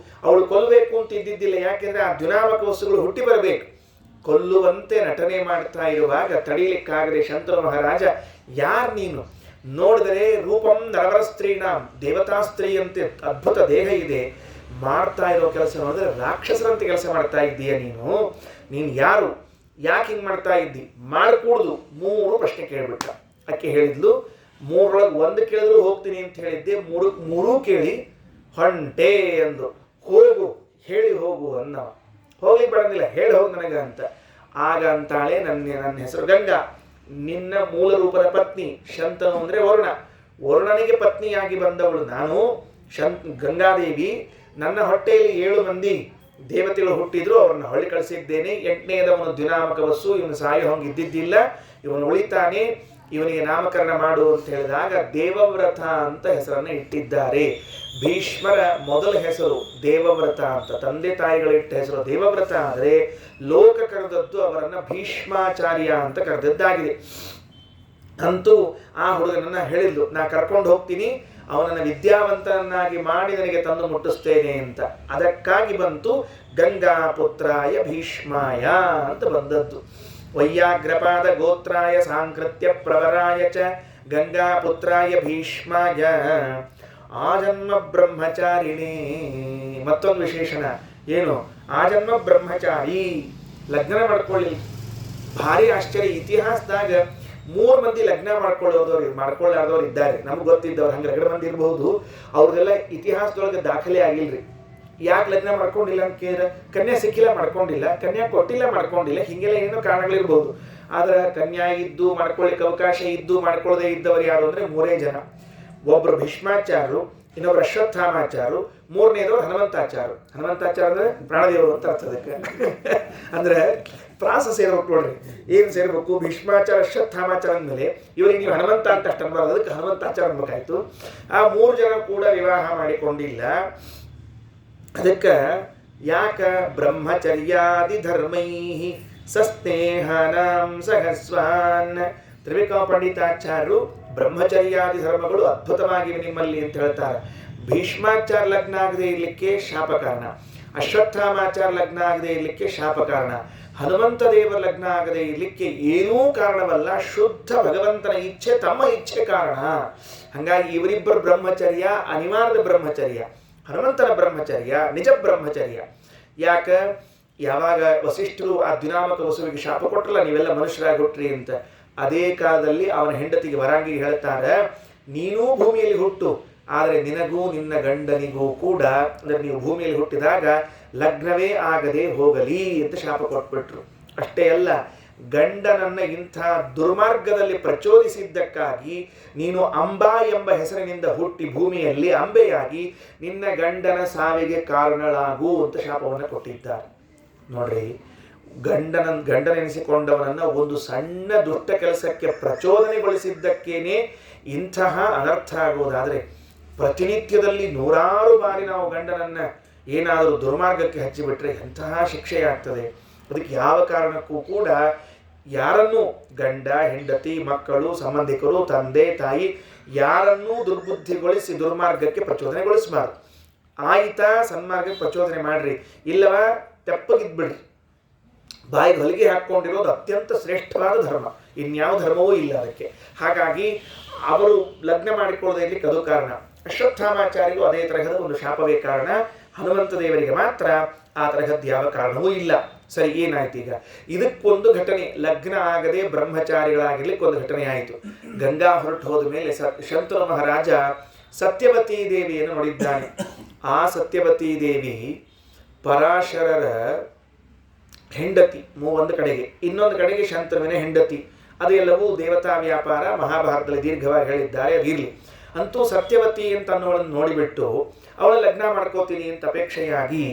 S1: ಅವಳು ಕೊಲ್ಲಬೇಕು ಅಂತ ಇದ್ದಿದ್ದಿಲ್ಲ. ಯಾಕೆಂದರೆ ಆ ದ್ಯುನಾಮಕ ವಸ್ತುಗಳು ಹುಟ್ಟಿ ಬರಬೇಕು. ಕೊಲ್ಲುವಂತೆ ನಟನೆ ಮಾಡ್ತಾ ಇರುವಾಗ ತಡೀಲಿಕ್ಕಾಗದೆ ಶಂತನು ಮಹಾರಾಜ, ಯಾರು ನೀನು? ನೋಡಿದರೆ ರೂಪಂ ನರವರ ಸ್ತ್ರೀನಾಂ, ದೇವತಾ ಸ್ತ್ರೀಯಂತೆ ಅದ್ಭುತ ದೇಹ ಇದೆ, ಮಾಡ್ತಾ ಇರೋ ಕೆಲಸ ನೋಡಿದ್ರೆ ರಾಕ್ಷಸರಂತೆ ಕೆಲಸ ಮಾಡ್ತಾ ಇದ್ದೀಯ ನೀನು ಯಾರು? ಯಾಕೆ ಹಿಂಗೆ ಮಾಡ್ತಾ ಇದ್ದಿ? ಮಾಡ್ಕೂಡ್ದು. 3 ಪ್ರಶ್ನೆ ಕೇಳಿಬಿಟ್ಟ. ಅಕ್ಕೆ ಹೇಳಿದ್ಲು, 3ರೊಳಗೆ 1 ಕೇಳಿದ್ರು ಹೋಗ್ತೀನಿ ಅಂತ ಹೇಳಿದ್ದೆ, 3 ಕೇಳಿ ಹೊಂಟೆ ಅಂದು. ಹೋಗು, ಹೇಳಿ ಹೋಗು ಅನ್ನವ. ಹೋಗ್ಲಿಕ್ಕೆ ಬರೋದಿಲ್ಲ, ಹೇಳಿ ಹೋಗು ನನಗೆ ಅಂತ. ಆಗ ಅಂತಾಳೆ, ನನ್ನ ಹೆಸರು ಗಂಗಾ, ನಿನ್ನ ಮೂಲ ರೂಪದ ಪತ್ನಿ. ಶಂತನು ಅಂದರೆ ವರುಣನಿಗೆ ಪತ್ನಿಯಾಗಿ ಬಂದವಳು ನಾನು. ಗಂಗಾದೇವಿ, ನನ್ನ ಹೊಟ್ಟೆಯಲ್ಲಿ 7 ಮಂದಿ ದೇವತೆಗಳು ಹುಟ್ಟಿದ್ರು, ಅವ್ರನ್ನ ಹೊಳ್ಳಿ ಕಳಿಸಿದ್ದೇನೆ. 8ನೇದವನು ದ್ವಿನಾಮಕ ವಸ್ಸು, ಇವನು ಸಾಯೋ ಹಂಗೆ ಇದ್ದಿದ್ದಿಲ್ಲ, ಇವನು ಉಳಿತಾನೆ, ಇವನಿಗೆ ನಾಮಕರಣ ಮಾಡು ಅಂತ ಹೇಳಿದಾಗ ದೇವವ್ರತ ಅಂತ ಹೆಸರನ್ನು ಇಟ್ಟಿದ್ದಾರೆ. ಭೀಷ್ಮರ ಮೊದಲ ಹೆಸರು ದೇವವ್ರತ ಅಂತ, ತಂದೆ ತಾಯಿಗಳಿಟ್ಟ ಹೆಸರು ದೇವವ್ರತ. ಆದರೆ ಲೋಕ ಕರೆದದ್ದು ಅವರನ್ನು ಭೀಷ್ಮಾಚಾರ್ಯ ಅಂತ ಕರೆದದ್ದಾಗಿದೆ. ಅಂತೂ ಆ ಹುಡುಗನನ್ನ ಹೇಳಿದ್ಲು, ನಾ ಕರ್ಕೊಂಡು ಹೋಗ್ತೀನಿ, ಅವನನ್ನು ವಿದ್ಯಾವಂತನನ್ನಾಗಿ ಮಾಡಿ ನನಗೆ ತಂದು ಮುಟ್ಟಿಸ್ತೇನೆ ಅಂತ. ಅದಕ್ಕಾಗಿ ಬಂತು ಗಂಗಾ ಪುತ್ರಾಯ ಭೀಷ್ಮಾಯ ಅಂತ ಬಂದದ್ದು. ವೈಯಾಗ್ರಪಾದ ಗೋತ್ರಾಯ ಸಾಂಕೃತ್ಯ ಪ್ರವರಾಯ ಚ ಗಂಗಾ ಪುತ್ರಾಯ ಭೀಷ್ಮಾಯ ಆಜನ್ಮ ಬ್ರಹ್ಮಚಾರಿಣಿ. ಮತ್ತೊಂದು ವಿಶೇಷಣ ಏನು? ಆಜನ್ಮ ಬ್ರಹ್ಮಚಾರಿ. ಲಗ್ನ ಮಾಡ್ಕೊಳ್ಳಿ. ಭಾರಿ ಆಶ್ಚರ್ಯ. ಇತಿಹಾಸದಾಗ 3 ಮಂದಿ ಲಗ್ನ ಮಾಡ್ಕೊಳ್ಳಾರ್ದವ್ರು ಇದ್ದಾರೆ, ನಮ್ಗೆ ಗೊತ್ತಿದ್ದವ್ರು. ಹಂಗೆ 2 ಮಂದಿ ಇರಬಹುದು, ಅವ್ರದೆಲ್ಲ ಇತಿಹಾಸದೊಳಗೆ ದಾಖಲೆ ಆಗಿಲ್ರಿ. ಯಾಕೆ ಲಗ್ನ ಮಾಡ್ಕೊಂಡಿಲ್ಲ ಅಂತ ಕೇಳಿದ್ರೆ, ಕನ್ಯಾ ಸಿಕ್ಕಿಲ್ಲ ಮಾಡ್ಕೊಂಡಿಲ್ಲ, ಕನ್ಯಾ ಕೊಟ್ಟಿಲ್ಲ ಮಾಡ್ಕೊಂಡಿಲ್ಲ, ಹೀಗೆಲ್ಲ ಏನೋ ಕಾರಣಗಳಿರ್ಬೋದು. ಆದ್ರೆ ಕನ್ಯಾ ಇದ್ದು ಮಾಡ್ಕೊಳ್ಳಿಕ್ಕೆ ಅವಕಾಶ ಇದ್ದು ಮಾಡ್ಕೊಳ್ಳದೆ ಇದ್ದವರು ಯಾರು ಅಂದರೆ 3 ಜನ. ಒಬ್ಬರು ಭೀಷ್ಮಾಚಾರ್ಯರು, ಇನ್ನೊಬ್ರು ಅಶ್ವತ್ಥಾಮಾಚಾರ್ಯರು, 3ನೇದವರು ಹನುಮಂತಾಚಾರ್ಯರು. ಹನುಮಂತಾಚಾರ್ಯ ಅಂದರೆ ಪ್ರಾಣದೇವರು ಅಂತ ಅರ್ಥ. ಅದಕ್ಕೆ ಅಂದರೆ ಪ್ರಾಸ ಸೇರ್ಬೇಕು ನೋಡ್ರಿ. ಏನು ಸೇರ್ಬೇಕು? ಭೀಷ್ಮಾಚಾರ ಅಶ್ವತ್ಥಾಮಾಚಾರ ಅಂದಮೇಲೆ ಇವರಿಗೆ ನೀವು ಹನುಮಂತ ಅಂತ ಅಷ್ಟು ಅನ್ಬಾರ್ದು, ಅದಕ್ಕೆ ಹನುಮಂತಾಚಾರ ಅನ್ಬೇಕಾಯ್ತು. ಆ 3 ಜನ ಕೂಡ ವಿವಾಹ ಮಾಡಿಕೊಂಡಿಲ್ಲ. ಅದಕ್ಕೆ ಯಾಕ? ಬ್ರಹ್ಮಚರ್ಯಾದಿ ಧರ್ಮೈ ಸಸ್ನೇಹನಾಂ ಸಹಸ್ವಾನ್. ತ್ರಿವಿಕ್ರಮ ಪಂಡಿತಾಚಾರ್ಯರು ಬ್ರಹ್ಮಚರ್ಯಾದಿ ಧರ್ಮಗಳು ಅದ್ಭುತವಾಗಿವೆ ನಿಮ್ಮಲ್ಲಿ ಅಂತ ಹೇಳ್ತಾರೆ. ಭೀಷ್ಮಾಚಾರ ಲಗ್ನ ಆಗದೆ ಇರಲಿಕ್ಕೆ ಶಾಪ ಕಾರಣ, ಅಶ್ವತ್ಥಾಮಾಚಾರ ಲಗ್ನ ಆಗದೆ ಇರಲಿಕ್ಕೆ ಶಾಪ ಕಾರಣ, ಹನುಮಂತ ದೇವರ ಲಗ್ನ ಆಗದೆ ಇರಲಿಕ್ಕೆ ಏನೂ ಕಾರಣವಲ್ಲ, ಶುದ್ಧ ಭಗವಂತನ ಇಚ್ಛೆ, ತಮ್ಮ ಇಚ್ಛೆ ಕಾರಣ. ಹಾಗಾಗಿ ಇವರಿಬ್ಬರು ಬ್ರಹ್ಮಚರ್ಯ ಅನಿವಾರ್ಯ ಬ್ರಹ್ಮಚರ್ಯ. ಹನುಮಂತನ ಬ್ರಹ್ಮಚರ್ಯ ನಿಜ ಬ್ರಹ್ಮಚರ್ಯ. ಯಾಕ? ಯಾವಾಗ ವಸಿಷ್ಠರು ಆ ದ್ವಿನಾಮಕ ವಸುವಿಗೆ ಶಾಪ ಕೊಟ್ಟರಲ್ಲ, ನೀವೆಲ್ಲ ಮನುಷ್ಯರಾಗಿ ಹುಟ್ಟ್ರಿ ಅಂತ, ಅದೇ ಕಾಲದಲ್ಲಿ ಅವನ ಹೆಂಡತಿಗೆ ವರಾಂಗಿಗೆ ಹೇಳ್ತಾರೆ, ನೀನೂ ಭೂಮಿಯಲ್ಲಿ ಹುಟ್ಟು, ಆದರೆ ನಿನಗೂ ನಿನ್ನ ಗಂಡನಿಗೂ ಕೂಡ, ಅಂದರೆ ನೀವು ಭೂಮಿಯಲ್ಲಿ ಹುಟ್ಟಿದಾಗ ಲಗ್ನವೇ ಆಗದೆ ಹೋಗಲಿ ಅಂತ ಶಾಪ ಕೊಟ್ಬಿಟ್ರು. ಅಷ್ಟೇ ಅಲ್ಲ, ಗಂಡನನ್ನ ಇಂಥ ದುರ್ಮಾರ್ಗದಲ್ಲಿ ಪ್ರಚೋದಿಸಿದ್ದಕ್ಕಾಗಿ ನೀನು ಅಂಬಾ ಎಂಬ ಹೆಸರಿನಿಂದ ಹುಟ್ಟಿ ಭೂಮಿಯಲ್ಲಿ ಅಂಬೆಯಾಗಿ ನಿನ್ನ ಗಂಡನ ಸಾವಿಗೆ ಕಾರಣಳಾಗು ಅಂತ ಶಾಪವನ್ನು ಕೊಟ್ಟಿದ್ದಾರೆ. ನೋಡ್ರಿ, ಗಂಡನೆನಿಸಿಕೊಂಡವನನ್ನು ಒಂದು ಸಣ್ಣ ದುಷ್ಟ ಕೆಲಸಕ್ಕೆ ಪ್ರಚೋದನೆಗೊಳಿಸಿದ್ದಕ್ಕೇನೆ ಇಂತಹ ಅನರ್ಥ ಆಗುವುದಾದರೆ, ಪ್ರತಿನಿತ್ಯದಲ್ಲಿ 100 ಬಾರಿ ನಾವು ಗಂಡನನ್ನ ಏನಾದರೂ ದುರ್ಮಾರ್ಗಕ್ಕೆ ಹಚ್ಚಿಬಿಟ್ರೆ ಎಂತಹ ಶಿಕ್ಷೆಯಾಗ್ತದೆ. ಅದಕ್ಕೆ ಯಾವ ಕಾರಣಕ್ಕೂ ಕೂಡ ಯಾರನ್ನೂ, ಗಂಡ ಹೆಂಡತಿ ಮಕ್ಕಳು ಸಂಬಂಧಿಕರು ತಂದೆ ತಾಯಿ ಯಾರನ್ನೂ ದುರ್ಬುದ್ಧಿಗೊಳಿಸಿ ದುರ್ಮಾರ್ಗಕ್ಕೆ ಪ್ರಚೋದನೆಗೊಳಿಸಬಾರ್ದು. ಆಯಿತಾ ಸನ್ಮಾರ್ಗಕ್ಕೆ ಪ್ರಚೋದನೆ ಮಾಡ್ರಿ, ಇಲ್ಲವಾ ತೆಪ್ಪಗಿದ್ಬಿಡ್ರಿ. ಬಾಯಿಗೆ ಹೊಲಿಗೆ ಹಾಕ್ಕೊಂಡಿರೋದು ಅತ್ಯಂತ ಶ್ರೇಷ್ಠವಾದ ಧರ್ಮ, ಇನ್ಯಾವ ಧರ್ಮವೂ ಇಲ್ಲ ಅದಕ್ಕೆ. ಹಾಗಾಗಿ ಅವರು ಲಗ್ನ ಮಾಡಿಕೊಳ್ಳದೆ ಇರಲಿಕ್ಕೆ ಅದು ಕಾರಣ. ಅಶ್ವತ್ಥಾಮಾಚಾರ್ಯರಿಗೂ ಅದೇ ತರಹದ ಒಂದು ಶಾಪವೇ ಕಾರಣ. ಹನುಮಂತ ದೇವರಿಗೆ ಮಾತ್ರ ಆ ತರಹದ್ದು ಯಾವ ಕಾರಣವೂ ಇಲ್ಲ. ಸರಿ, ಏನಾಯ್ತು ಈಗ? ಇದಕ್ಕೊಂದು ಘಟನೆ, ಲಗ್ನ ಆಗದೆ ಬ್ರಹ್ಮಚಾರಿಗಳಾಗಿರ್ಲಿಕ್ಕೆ ಒಂದು ಘಟನೆ ಆಯಿತು. ಗಂಗಾ ಹೊರಟು ಹೋದ ಮೇಲೆ ಶಂತನು ಮಹಾರಾಜ ಸತ್ಯವತೀ ದೇವಿಯನ್ನು ನೋಡಿದ್ದಾನೆ. ಆ ಸತ್ಯವತೀ ದೇವಿ ಪರಾಶರರ ಹೆಂಡತಿ ಒಂದು ಕಡೆಗೆ, ಇನ್ನೊಂದು ಕಡೆಗೆ ಶಂತನುವಿನ ಹೆಂಡತಿ. ಅದು ಎಲ್ಲವೂ ದೇವತಾ ವ್ಯಾಪಾರ, ಮಹಾಭಾರತದಲ್ಲಿ ದೀರ್ಘವಾಗಿ ಹೇಳಿದ್ದಾರೆ, ಅದಿರಲಿ. ಅಂತೂ ಸತ್ಯವತಿ ಅಂತ ಅನ್ನೋಳನ್ನು ನೋಡಿಬಿಟ್ಟು ಅವಳ ಲಗ್ನ ಮಾಡ್ಕೋತೀನಿ ಅಂತ ಅಪೇಕ್ಷೆಯಾಗಿ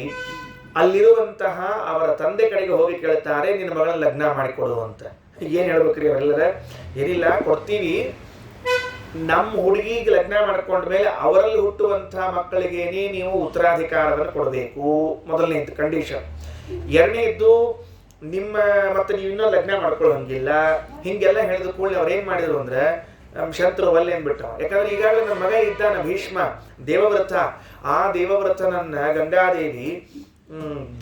S1: ಅಲ್ಲಿರುವಂತಹ ಅವರ ತಂದೆ ಕಡೆಗೆ ಹೋಗಿ ಕೇಳ್ತಾರೆ, ನಿನ್ನ ಮಗಳನ್ನ ಲಗ್ನ ಮಾಡಿಕೊಡು ಅಂತ. ಏನು ಹೇಳ್ಬೇಕ್ರಿ ಅವರೆಲ್ಲರ? ಏನಿಲ್ಲ, ಕೊಡ್ತೀವಿ. ನಮ್ಮ ಹುಡುಗಿಗೆ ಲಗ್ನ ಮಾಡ್ಕೊಂಡ ಮೇಲೆ ಅವರಲ್ಲಿ ಹುಟ್ಟುವಂತಹ ಮಕ್ಕಳಿಗೇನೆ ನೀವು ಉತ್ತರಾಧಿಕಾರವನ್ನು ಕೊಡಬೇಕು, ಮೊದಲನೇ ಕಂಡೀಷನ್. ಎರಡನೇದ್ದು, ನಿಮ್ಮ ಮತ್ತೆ ನೀವು ಇನ್ನೂ ಲಗ್ನ ಮಾಡ್ಕೊಳ್ಳೋಂಗಿಲ್ಲ. ಹೀಗೆಲ್ಲ ಹೇಳಿದ ಕೂಡಲೇ ಅವ್ರು ಏನು ಮಾಡಿದ್ರು ಅಂದರೆ, ಶಂತರು ಒಲ್ಲೆ ಅಂದ್ಬಿಟ್ಟ. ಯಾಕಂದ್ರೆ ಈಗಾಗಲೇ ನನ್ನ ಮಗ ಇದ್ದಾನ ಭೀಷ್ಮ ದೇವವ್ರತ. ಆ ದೇವವ್ರತನನ್ನ ಗಂಗಾದೇವಿ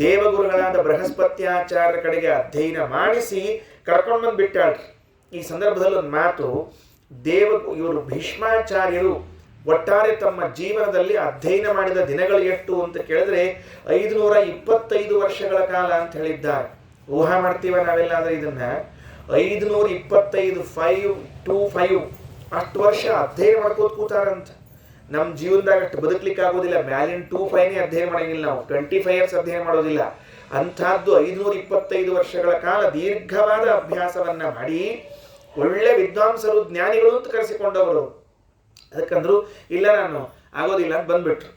S1: ದೇವಗುರುಗಳಾದ ಬೃಹಸ್ಪತ್ಯಾಚಾರ್ಯರ ಕಡೆಗೆ ಅಧ್ಯಯನ ಮಾಡಿಸಿ ಕರ್ಕೊಂಡು ಬಂದು ಬಿಟ್ಟಾಳ್ರಿ. ಈ ಸಂದರ್ಭದಲ್ಲಿ ಒಂದು ಮಾತು, ಇವರು ಭೀಷ್ಮಾಚಾರ್ಯರು ಒಟ್ಟಾರೆ ತಮ್ಮ ಜೀವನದಲ್ಲಿ ಅಧ್ಯಯನ ಮಾಡಿದ ದಿನಗಳು ಎಷ್ಟು ಅಂತ ಕೇಳಿದ್ರೆ 525 ವರ್ಷಗಳ ಕಾಲ ಅಂತ ಹೇಳಿದ್ದಾರೆ. ಊಹಾ ಮಾಡ್ತೀವ ನಾವೆಲ್ಲಾದ್ರೆ ಇದನ್ನ 525 5 ಅಷ್ಟು ವರ್ಷ ಅಧ್ಯಯನ ಮಾಡ್ಕೋತ ಕೂತಾರಂತ. ನಮ್ಮ ಜೀವನದಾಗ ಅಷ್ಟು ಬದುಕಲಿಕ್ಕೆ ಆಗೋದಿಲ್ಲ, ಮ್ಯಾಲಿನ 25 ಅಧ್ಯಯನ ಮಾಡಂಗಿಲ್ಲ, ನಾವು 25 ಇಯರ್ಸ್ ಅಧ್ಯಯನ ಮಾಡೋದಿಲ್ಲ. ಅಂಥದ್ದು 525 ವರ್ಷಗಳ ಕಾಲ ದೀರ್ಘವಾದ ಅಭ್ಯಾಸವನ್ನ ಮಾಡಿ ಒಳ್ಳೆ ವಿದ್ವಾಂಸರು ಜ್ಞಾನಿಗಳು ಅಂತ ಕರೆಸಿಕೊಂಡವರು. ಅದಕ್ಕಂದ್ರು ಇಲ್ಲ ನಾನು ಆಗೋದಿಲ್ಲ ಅಂತ ಬಂದ್ಬಿಟ್ರು.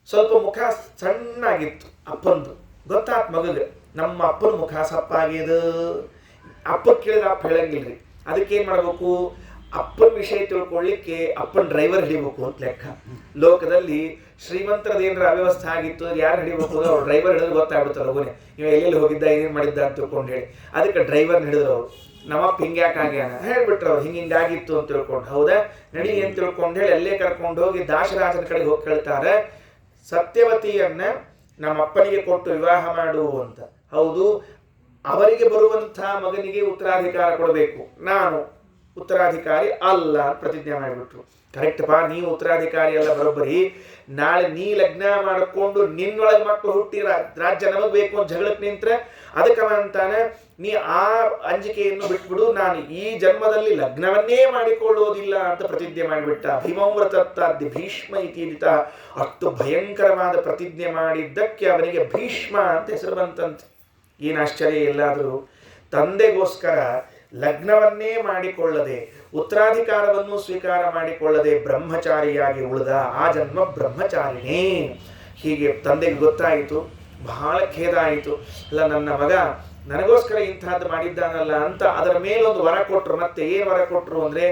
S1: ಸ್ವಲ್ಪ ಮುಖ ಸಣ್ಣಾಗಿತ್ತು ಅಪ್ಪಂದು, ಗೊತ್ತಾತ್ ಮಗಗೆ ನಮ್ಮ ಅಪ್ಪನ ಮುಖ ಸಪ್ಪಾಗ್ಯದ. ಅಪ್ಪ ಕೇಳಿದ್ರೆ ಅಪ್ಪ ಹೇಳಂಗಿಲ್ರಿ. ಅದಕ್ಕೇನು ಮಾಡಬೇಕು, ಅಪ್ಪನ ವಿಷಯ ತಿಳ್ಕೊಳ್ಳಿಕ್ಕೆ ಅಪ್ಪನ ಡ್ರೈವರ್ ಹಿಡಿಬೇಕು ಅಂತ ಲೆಕ್ಕ. ಲೋಕದಲ್ಲಿ ಶ್ರೀಮಂತರದೇನರ ಅವ್ಯವಸ್ಥೆ ಆಗಿತ್ತು, ಯಾರು ಹಿಡಿಬೇಕು ಅವ್ರು ಡ್ರೈವರ್ ಹಿಡಿದ್ರೆ ಗೊತ್ತಾಗ್ಬಿಡ್ತಾರೆ ಲಗುನೆ, ನೀವು ಎಲ್ಲೆಲ್ಲಿ ಹೋಗಿದ್ದ ಏನೇನು ಮಾಡಿದ್ದ ಅಂತ ತಿಳ್ಕೊಂಡು ಹೇಳಿ. ಅದಕ್ಕೆ ಡ್ರೈವರ್ನ ಹಿಡಿದ್ರು ಅವರು. ನಮ್ಮಪ್ಪ ಹಿಂಗ್ಯಾಕೆ ಆಗ್ಯಾನ ಹೇಳ್ಬಿಟ್ರು ಅವ್ರು, ಹಿಂಗಾಗಿತ್ತು ಅಂತ ತಿಳ್ಕೊಂಡು. ಹೌದಾ ನಡಿ ಅಂತ ತಿಳ್ಕೊಂಡು ಹೇಳಿ ಅಲ್ಲೇ ಕರ್ಕೊಂಡು ಹೋಗಿ ದಾಸರಾಜನ ಕಡೆಗೆ ಹೋಗಿ ಕೇಳ್ತಾರೆ, ಸತ್ಯವತಿಯನ್ನ ನಮ್ಮ ಅಪ್ಪನಿಗೆ ಕೊಟ್ಟು ವಿವಾಹ ಮಾಡು ಅಂತ. ಹೌದು, ಅವರಿಗೆ ಬರುವಂಥ ಮಗನಿಗೆ ಉತ್ತರಾಧಿಕಾರ ಕೊಡಬೇಕು, ನಾನು ಉತ್ತರಾಧಿಕಾರಿ ಅಲ್ಲ ಪ್ರತಿಜ್ಞೆ ಮಾಡಿಬಿಟ್ರು. ಕರೆಕ್ಟ್ಪಾ, ನೀವು ಉತ್ತರಾಧಿಕಾರಿ ಅಲ್ಲ ಬರೋಬ್ಬರಿ. ನಾಳೆ ನೀ ಲಗ್ನ ಮಾಡಿಕೊಂಡು ನಿನ್ನೊಳಗೆ ಮಕ್ಕಳು ಹುಟ್ಟಿ ರಾಜ್ಯ ನಮಗೆ ಬೇಕು ಅಂತ ಜಗಳಕ್ಕೆ ನಿಂತ್ರೆ ಅದಕ್ಕೆ ಅಂತಾನೆ ನೀ ಆ ಅಂಜಿಕೆಯನ್ನು ಬಿಟ್ಬಿಡು, ನಾನು ಈ ಜನ್ಮದಲ್ಲಿ ಲಗ್ನವನ್ನೇ ಮಾಡಿಕೊಳ್ಳುವುದಿಲ್ಲ ಅಂತ ಪ್ರತಿಜ್ಞೆ ಮಾಡಿಬಿಟ್ಟ. ಭೀಮವ್ರತತ್ತಾದ್ಯ ಭೀಷ್ಮ ಇತೀರಿತ. ಅಷ್ಟು ಭಯಂಕರವಾದ ಪ್ರತಿಜ್ಞೆ ಮಾಡಿದ್ದಕ್ಕೆ ಅವನಿಗೆ ಭೀಷ್ಮ ಅಂತ ಹೆಸರು ಬಂತಂತೆ. ಏನು ಆಶ್ಚರ್ಯ ಎಲ್ಲಾದರೂ ತಂದೆಗೋಸ್ಕರ ಲಗ್ನವನ್ನೇ ಮಾಡಿಕೊಳ್ಳದೆ ಉತ್ತರಾಧಿಕಾರವನ್ನು ಸ್ವೀಕಾರ ಮಾಡಿಕೊಳ್ಳದೆ ಬ್ರಹ್ಮಚಾರಿಯಾಗಿ ಉಳಿದ ಆ ಜನ್ಮ ಬ್ರಹ್ಮಚಾರಿಣೇ. ಹೀಗೆ ತಂದೆಗೆ ಗೊತ್ತಾಯಿತು, ಬಹಳ ಖೇದ ಆಯಿತು. ಅಲ್ಲ ನನ್ನ ಮಗ ನನಗೋಸ್ಕರ ಇಂಥದ್ದು ಮಾಡಿದ್ದಾನಲ್ಲ ಅಂತ ಅದರ ಮೇಲೊಂದು ವರ ಕೊಟ್ಟರು. ಮತ್ತೆ ಏನು ವರ ಕೊಟ್ಟರು ಅಂದರೆ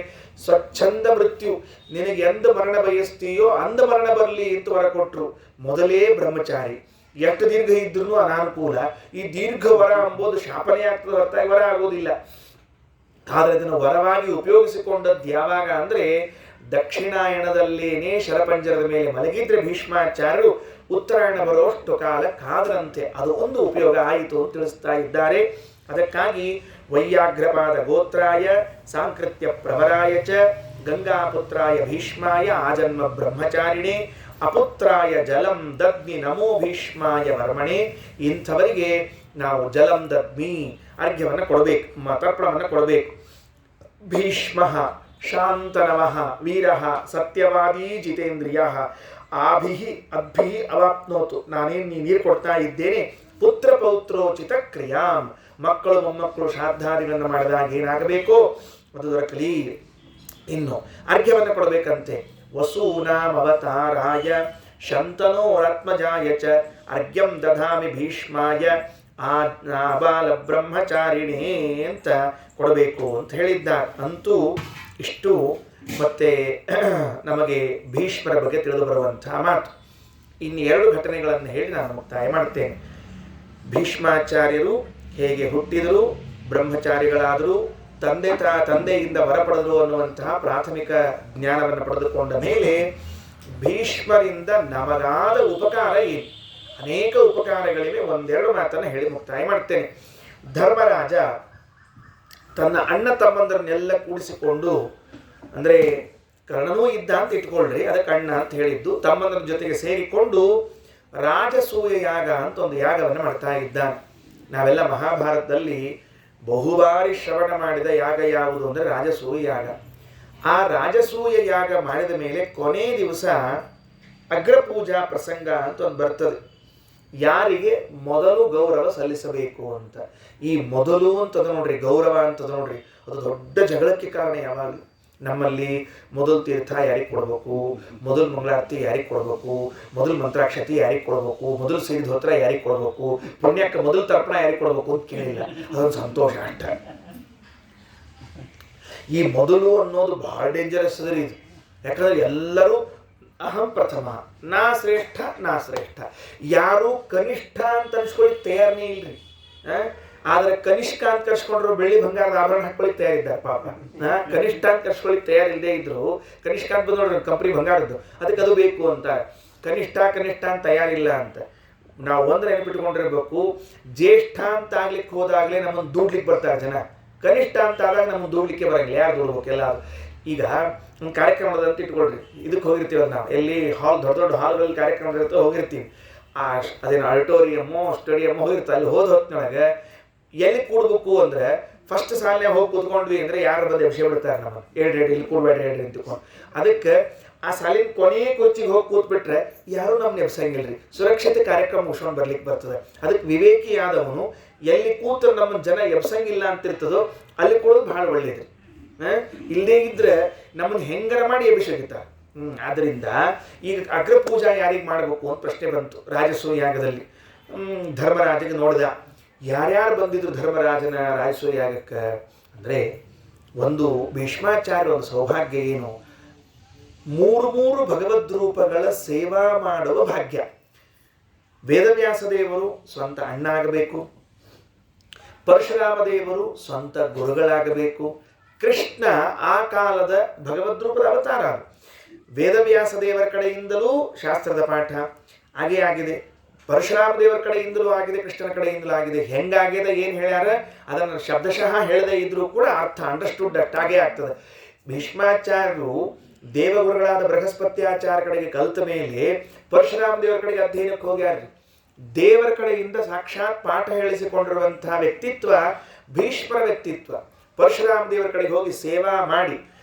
S1: ಸ್ವಚ್ಛಂದ ಮೃತ್ಯು, ನಿನಗೆ ಎಂದ ಮರಣ ಬಯಸ್ತೀಯೋ ಅಂದ ಮರಣ ಬರಲಿ ಅಂತ ವರ ಕೊಟ್ಟರು. ಮೊದಲೇ ಬ್ರಹ್ಮಚಾರಿ, ಎಷ್ಟು ದೀರ್ಘ ಇದ್ರೂ ಅನಾನುಕೂಲ. ಈ ದೀರ್ಘ ವರ ಎಂಬುದು ಶಾಪನೆ ಆಗ್ತದೆ, ಹೊರತಾಗಿ ವರ ಆಗೋದಿಲ್ಲ. ಆದರೆ ಅದನ್ನು ವರವಾಗಿ ಉಪಯೋಗಿಸಿಕೊಂಡದ್ದು ಯಾವಾಗ ಅಂದರೆ ದಕ್ಷಿಣಾಯಣದಲ್ಲೇನೇ ಶರಪಂಜರದ ಮೇಲೆ ಮಲಗಿದ್ರೆ ಭೀಷ್ಮಾಚಾರ್ಯರು ಉತ್ತರಾಯಣ ಬರುವಷ್ಟು ಕಾಲ ಕಾದ್ರಂತೆ. ಅದು ಒಂದು ಉಪಯೋಗ ಆಯಿತು ಅಂತ ತಿಳಿಸ್ತಾ ಇದ್ದಾರೆ. ಅದಕ್ಕಾಗಿ ವೈಯಾಘ್ರಪಾದ ಗೋತ್ರಾಯ ಸಾಂಕೃತ್ಯ ಪ್ರವರಾಯ ಚ ಗಂಗಾಪುತ್ರಾಯ ಭೀಷ್ಮಾಯ ಆಜನ್ಮ ಬ್ರಹ್ಮಚಾರಿಣೇ ಅಪುತ್ರಾಯ ಜಲಂ ದದ್ಮಿ ನಮೋ ಭೀಷ್ಮಾಯ ವರ್ಮಣೆ. ಇಂಥವರಿಗೆ ನಾವು ಜಲಂ ದದ್ಮಿ ಅರ್ಘ್ಯವನ್ನು ಕೊಡಬೇಕು, ತರ್ಪಣವನ್ನು ಕೊಡಬೇಕು. ಭೀಷ್ಮ ಶಾಂತನವಃ ವೀರಃ ಸತ್ಯವಾದೀ ಜಿತೇಂದ್ರಿಯ ಆಭಿಹಿ ಅದ್ಭಿಹಿ ಅವಾಪ್ನೋತು. ನಾನೇನು ನೀರು ಕೊಡ್ತಾ ಇದ್ದೇನೆ. ಪುತ್ರ ಪೌತ್ರೋಚಿತ ಕ್ರಿಯಾಂ, ಮಕ್ಕಳು ಮೊಮ್ಮಕ್ಕಳು ಶ್ರಾದ್ದಾದಿಗಳನ್ನು ಮಾಡಿದಾಗ ಏನಾಗಬೇಕೋ ಅದು ದೊರಕಲಿ. ಇನ್ನು ಅರ್ಘ್ಯವನ್ನು ಕೊಡಬೇಕಂತೆ. ವಸೂನಾಮವತಾರಾಯ ಶಂತನೋರಾತ್ಮಜಾಯ ಚ ಅರ್ಘ್ಯಂ ದಧಾಮಿ ಭೀಷ್ಮಾಯ ಬಾಲ ಬ್ರಹ್ಮಚಾರಿಣೇ ಅಂತ ಕೊಡಬೇಕು ಅಂತ ಹೇಳಿದ್ದಾರೆ. ಅಂತೂ ಇಷ್ಟು ಮತ್ತೆ ನಮಗೆ ಭೀಷ್ಮರ ಬಗ್ಗೆ ತಿಳಿದು ಬರುವಂತಹ ಮಾತು. ಇನ್ನು 2 ಘಟನೆಗಳನ್ನು ಹೇಳಿ ನಾನು ಮುಕ್ತಾಯ ಮಾಡ್ತೇನೆ. ಭೀಷ್ಮಾಚಾರ್ಯರು ಹೇಗೆ ಹುಟ್ಟಿದರು, ಬ್ರಹ್ಮಚಾರಿಗಳಾದರು, ತಂದೆಯಿಂದ ವರ ಪಡೆದರು ಅನ್ನುವಂತಹ ಪ್ರಾಥಮಿಕ ಜ್ಞಾನವನ್ನು ಪಡೆದುಕೊಂಡ ಮೇಲೆ ಭೀಷ್ಮರಿಂದ ನಮಗಾದ ಉಪಕಾರ ಏನು? ಅನೇಕ ಉಪಕಾರಗಳಿವೆ. 1-2 ಮಾತನ್ನು ಹೇಳಿ ಮುಕ್ತಾಯ ಮಾಡ್ತೇನೆ. ಧರ್ಮರಾಜ ತನ್ನ ಅಣ್ಣ ತಮ್ಮಂದರನ್ನೆಲ್ಲ ಕೂಡಿಸಿಕೊಂಡು, ಅಂದರೆ ಕರ್ಣನೂ ಇದ್ದ ಅಂತ ಇಟ್ಕೊಳ್ರಿ, ಅದಕ್ಕೆ ಅಣ್ಣ ಅಂತ ಹೇಳಿದ್ದು, ತಮ್ಮಂದರ ಜೊತೆಗೆ ಸೇರಿಕೊಂಡು ರಾಜಸೂಯ ಯಾಗ ಅಂತ ಒಂದು ಯಾಗವನ್ನು ಮಾಡ್ತಾ ಇದ್ದಾನೆ. ನಾವೆಲ್ಲ ಮಹಾಭಾರತದಲ್ಲಿ ಬಹುಬಾರಿ ಶ್ರವಣ ಮಾಡಿದ ಯಾಗ ಯಾವುದು ಅಂದರೆ ರಾಜಸೂಯ ಯಾಗ. ಆ ರಾಜಸೂಯ ಯಾಗ ಮಾಡಿದ ಮೇಲೆ ಕೊನೆ ದಿವಸ ಅಗ್ರಪೂಜಾ ಪ್ರಸಂಗ ಅಂತ ಒಂದು ಬರ್ತದೆ. ಯಾರಿಗೆ ಮೊದಲು ಗೌರವ ಸಲ್ಲಿಸಬೇಕು ಅಂತ. ಈ ಮೊದಲು ಅಂತದ ನೋಡ್ರಿ, ಗೌರವ ಅಂತದ ನೋಡ್ರಿ, ಅದು ದೊಡ್ಡ ಜಗಳಕ್ಕೆ ಕಾರಣ. ಯಾವಾಗಲೂ ನಮ್ಮಲ್ಲಿ ಮೊದಲು ತೀರ್ಥ ಯಾರಿಗೆ ಕೊಡಬೇಕು, ಮೊದಲು ಮಂಗಳಾರತಿ ಯಾರಿಗೆ ಕೊಡಬೇಕು, ಮೊದಲು ಮಂತ್ರಾಕ್ಷತಿ ಯಾರಿಗೆ ಕೊಡಬೇಕು, ಮೊದಲು ಸಿರಿಧೋತ್ರ ಯಾರಿಗೆ ಕೊಡಬೇಕು, ಪುಣ್ಯಕ್ಕೆ ಮೊದಲು ತರ್ಪಣ ಯಾರಿಗೆ ಕೊಡಬೇಕು ಅಂತ ಕೇಳಿಲ್ಲ. ಅದೊಂದು ಸಂತೋಷ ಅಷ್ಟ. ಈ ಮೊದಲು ಅನ್ನೋದು ಬಹಳ ಡೇಂಜರಸ್ ಅದ್ರಿ ಇದು. ಯಾಕಂದ್ರೆ ಎಲ್ಲರೂ ಅಹಂ ಪ್ರಥಮ, ನಾ ಶ್ರೇಷ್ಠ ನಾ ಶ್ರೇಷ್ಠ, ಯಾರು ಕನಿಷ್ಠ ಅಂತ ಅನ್ಸ್ಕೊಳ್ಳಿ ತಯಾರನೇ ಇಲ್ರಿ. ಆದರೆ ಕನಿಷ್ಠ ಅಂತ ಕರ್ಸ್ಕೊಂಡ್ರು ಬೆಳ್ಳಿ ಬಂಗಾರದ ಆಭರಣ ಹಾಕೊಳ್ಳಿ ತಯಾರಿದ್ದಾರೆ ಪಾಪ. ಕನಿಷ್ಠ ಅಂತ ಕರ್ಸ್ಕೊಳ್ಳಿ ತಯಾರಿಲ್ಲದೆ ಇದ್ರು, ಕನಿಷ್ಠ ಅಂತ ಬಂದು ನೋಡ್ರಿ ಕಂಪ್ನಿ ಬಂಗಾರದ್ದು, ಅದಕ್ಕೆ ಅದು ಬೇಕು ಅಂತ. ಕನಿಷ್ಠ ಅಂತ ತಯಾರಿಲ್ಲ ಅಂತ. ನಾವು ಒಂದು ನೆನಪಿಟ್ಕೊಂಡಿರ್ಬೇಕು, ಜ್ಯೇಷ್ಠ ಅಂತ ಆಗ್ಲಿಕ್ಕೆ ಹೋದಾಗಲೇ ನಮ್ಮನ್ನು ದೂಡ್ಲಿಕ್ಕೆ ಬರ್ತಾರೆ ಜನ, ಕನಿಷ್ಠ ಅಂತ ಆದಾಗ ನಮ್ಮನ್ನು ದೂಡ್ಲಿಕ್ಕೆ ಬರಂಗಿಲ್ಲ. ಯಾರು ದೂಡ್ಬೇಕು? ಎಲ್ಲರೂ. ಈಗ ಒಂದು ಕಾರ್ಯಕ್ರಮದಂತ ಇಟ್ಕೊಳ್ರಿ, ಇದಕ್ಕೆ ಹೋಗಿರ್ತೀವಿ ನಾವು, ಎಲ್ಲಿ ಹಾಲ್, ದೊಡ್ಡ ದೊಡ್ಡ ಹಾಲ್ಗಳಲ್ಲಿ ಕಾರ್ಯಕ್ರಮ ಇರ್ತವೆ, ಹೋಗಿರ್ತೀವಿ. ಅದೇನು ಆಡಿಟೋರಿಯಮ್ಮು ಸ್ಟೇಡಿಯಮ್ಮು ಹೋಗಿರ್ತಾರೆ. ಅಲ್ಲಿ ಹೋದ ಹೊತ್ತಿನೊಳಗೆ ಎಲ್ಲಿ ಕೂಡ್ಬೇಕು ಅಂದರೆ ಫಸ್ಟ್ ಸಾಲನೇ ಹೋಗಿ ಕೂತ್ಕೊಂಡ್ವಿ ಅಂದರೆ ಯಾರು ಬಂದು ವಿಷಯ ಬಿಡ್ತಾರೆ ನಮ್ಮ, ಹೇಳ್ರಿ ಇಲ್ಲಿ ಕೂಡ್ಬೇಡ್ರಿ ಹೇಳ್ರಿ ಅಂತಿಕೊಂಡು. ಅದಕ್ಕೆ ಆ ಸಾಲಿನ ಕೊನೆಯ ಕುರ್ಚಿಗೆ ಹೋಗಿ ಕೂತ್ಬಿಟ್ರೆ ಯಾರೂ ನಮ್ಗೆ ಎಬ್ಸಂಗಿಲ್ರಿ, ಸುರಕ್ಷಿತ ಕಾರ್ಯಕ್ರಮ ಮುಗಿಸ್ಕೊಂಡು ಬರ್ಲಿಕ್ಕೆ ಬರ್ತದೆ. ಅದಕ್ಕೆ ವಿವೇಕಿಯಾದವನು ಎಲ್ಲಿ ಕೂತು ನಮ್ಮ ಜನ ಎಬ್ಸಂಗಿಲ್ಲ ಅಂತಿರ್ತದೋ ಅಲ್ಲಿ ಕೂಡೋದು ಭಾಳ ಒಳ್ಳೇದು. ಇಲ್ಲದೇ ಇದ್ರೆ ನಮ್ಮನ್ನು ಹೆಂಗರ ಮಾಡಿ ಎಬ್ಬಿಸಾಗಿರ್ತಾರೆ. ಆದ್ದರಿಂದ ಈಗ ಅಗ್ರಪೂಜಾ ಯಾರಿಗೆ ಮಾಡಬೇಕು ಅಂತ ಪ್ರಶ್ನೆ ಬಂತು ರಾಜಸೂಯ ಯಾಗದಲ್ಲಿ. ಧರ್ಮರಾಜಗೆ ನೋಡಿದ, ಯಾರ್ಯಾರು ಬಂದಿದ್ರು ಧರ್ಮರಾಜನ ರಾಜಸೂಯ ಯಾಗಕ್ಕೆ ಅಂದರೆ, ಒಂದು ಭೀಷ್ಮಾಚಾರ್ಯ ಒಂದು ಸೌಭಾಗ್ಯ ಏನು, ಮೂರು ಭಗವದ್ರೂಪಗಳ ಸೇವಾ ಮಾಡುವ ಭಾಗ್ಯ. ವೇದವ್ಯಾಸ ದೇವರು ಸ್ವಂತ ಅಣ್ಣ ಆಗಬೇಕು, ಪರಶುರಾಮ ದೇವರು ಸ್ವಂತ ಗುರುಗಳಾಗಬೇಕು, ಕೃಷ್ಣ ಆ ಕಾಲದ ಭಗವದ್ರೂಪದ ಅವತಾರ. ವೇದವ್ಯಾಸ ದೇವರ ಕಡೆಯಿಂದಲೂ ಶಾಸ್ತ್ರದ ಪಾಠ ಹಾಗೇ ಆಗಿದೆ, ಪರಶುರಾಮ ದೇವರ ಕಡೆಯಿಂದಲೂ ಆಗಿದೆ, ಕೃಷ್ಣನ ಕಡೆಯಿಂದಲೂ ಆಗಿದೆ. ಹೆಂಗಾಗಿದೆ ಏನು ಹೇಳ್ಯಾರ ಅದನ್ನು ಶಬ್ದಶಃ ಹೇಳದೇ ಇದ್ರೂ ಕೂಡ ಅರ್ಥ ಅಂಡರ್ಸ್ಟುಡ್ ಅಷ್ಟಾಗೇ ಆಗ್ತದೆ. ಭೀಷ್ಮಾಚಾರ್ಯರು ದೇವಗುರುಗಳಾದ ಬೃಹಸ್ಪತ್ಯಾಚಾರ್ಯ ಕಡೆಗೆ ಕಲಿತ ಮೇಲೆ ಪರಶುರಾಮ ದೇವರ ಕಡೆಗೆ ಅಧ್ಯಯನಕ್ಕೆ ಹೋಗ್ಯಾರ್ರಿ. ದೇವರ ಕಡೆಯಿಂದ ಸಾಕ್ಷಾತ್ ಪಾಠ ಹೇಳಿಸಿಕೊಂಡಿರುವಂತಹ ವ್ಯಕ್ತಿತ್ವ ಭೀಷ್ಮರ ವ್ಯಕ್ತಿತ್ವ. ಪರಶುರಾಮ ದೇವರ ಕಡೆಗೆ ಹೋಗಿ ಸೇವಾ ಮಾಡಿ